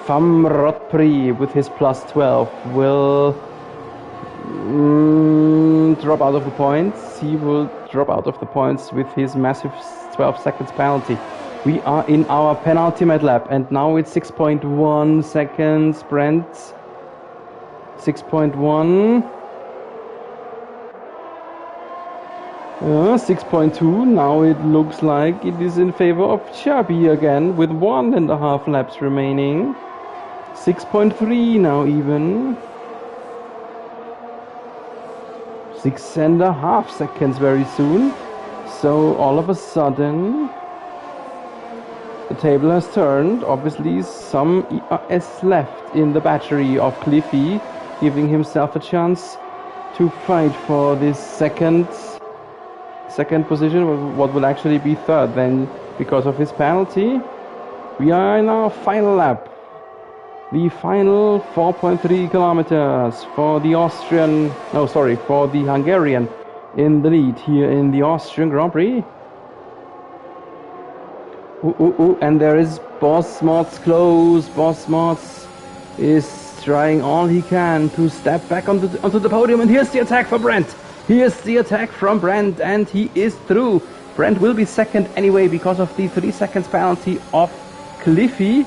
Famrotpri with his +12 will drop out of the points. He will drop out of the points with his massive 12 seconds penalty. We are in our penultimate lap, and now it's 6.1 seconds. Brent 6.1, 6.2. Now it looks like it is in favor of Xabi again with 1.5 laps remaining. 6.3 now even. 6.5 seconds very soon. So all of a sudden the table has turned. Obviously some ERS left in the battery of Cliffy, giving himself a chance to fight for this second position, what will actually be third then because of his penalty. We are in our final lap. The final 4.3 kilometers for the for the Hungarian in the lead here in the Austrian Grand Prix. And there is Boss Mods close. Boss Mods is trying all he can to step back onto the podium, and here's the attack for Brent. Here's the attack from Brent, and he is through. Brent will be second anyway because of the 3 seconds penalty of Cliffy.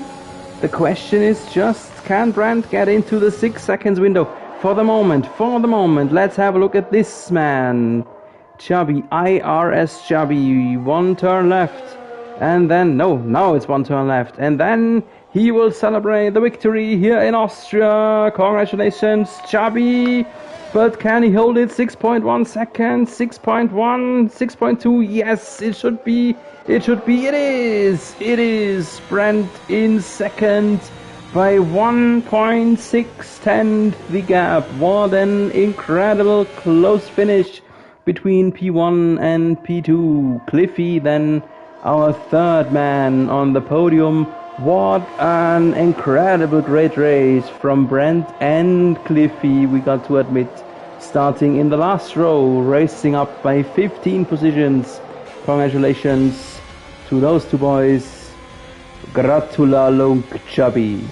The question is just, can Brent get into the 6 seconds window? For the moment, let's have a look at this man. Chubby, IRS Chubby, 1 turn left. And then, now it's 1 turn left. And then he will celebrate the victory here in Austria. Congratulations, Chubby. But can he hold it? 6.1 seconds, 6.1, 6.2. Yes, it should be. It is. Brent in second by 1.610 the gap. What an incredible close finish between P1 and P2. Cliffy then our third man on the podium. What an incredible great race from Brent and Cliffy, we got to admit. Starting in the last row, racing up by 15 positions. Congratulations to those two boys. Gratulalunk, Chubby.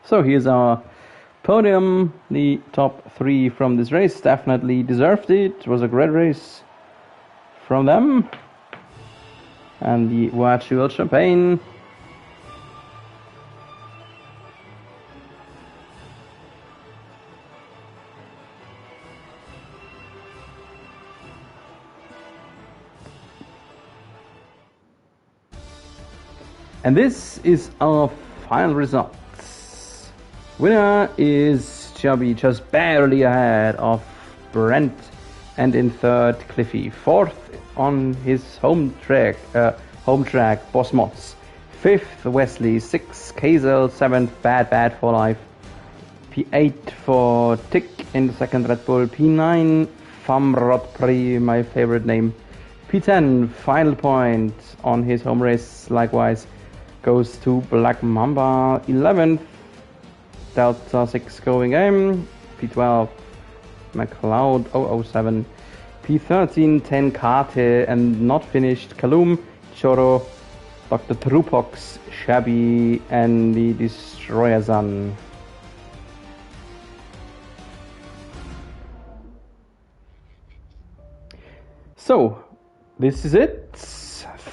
So here's our podium. The top 3 from this race definitely deserved it. It was a great race from them. And the virtual champagne. And this is our final result. Winner is Chubby, just barely ahead of Brent, and in third Cliffy. Fourth on his home track, Boss Mods. Fifth Wesley, 6 Kazel, 7th Bad for Life. P8 for Tick in the second Red Bull. P9 Famrod Pri, my favorite name. P10 final point on his home race, likewise goes to Black Mamba. 11th Delta 6 going aim. P12 McLeod 007. P13 10 Kate and not finished Kalum, Choro, Dr. Trupox, Shabby and the Destroyer Sun. So this is it.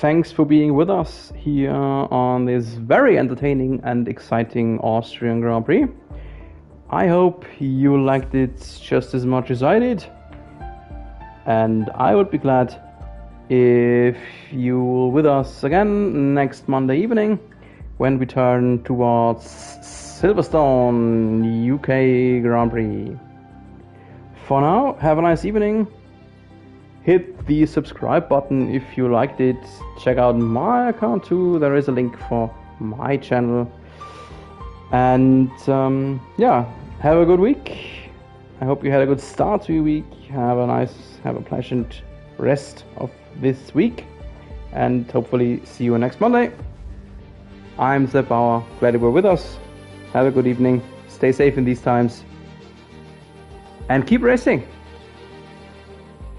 Thanks for being with us here on this very entertaining and exciting Austrian Grand Prix. I hope you liked it just as much as I did. And I would be glad if you were with us again next Monday evening when we turn towards Silverstone UK Grand Prix. For now, have a nice evening. Hit the subscribe button if you liked it. Check out my account too. There is a link for my channel. And yeah, have a good week. I hope you had a good start to your week. Have a pleasant rest of this week. And hopefully see you next Monday. I'm Sepp Bauer. Glad you were with us. Have a good evening. Stay safe in these times. And keep racing.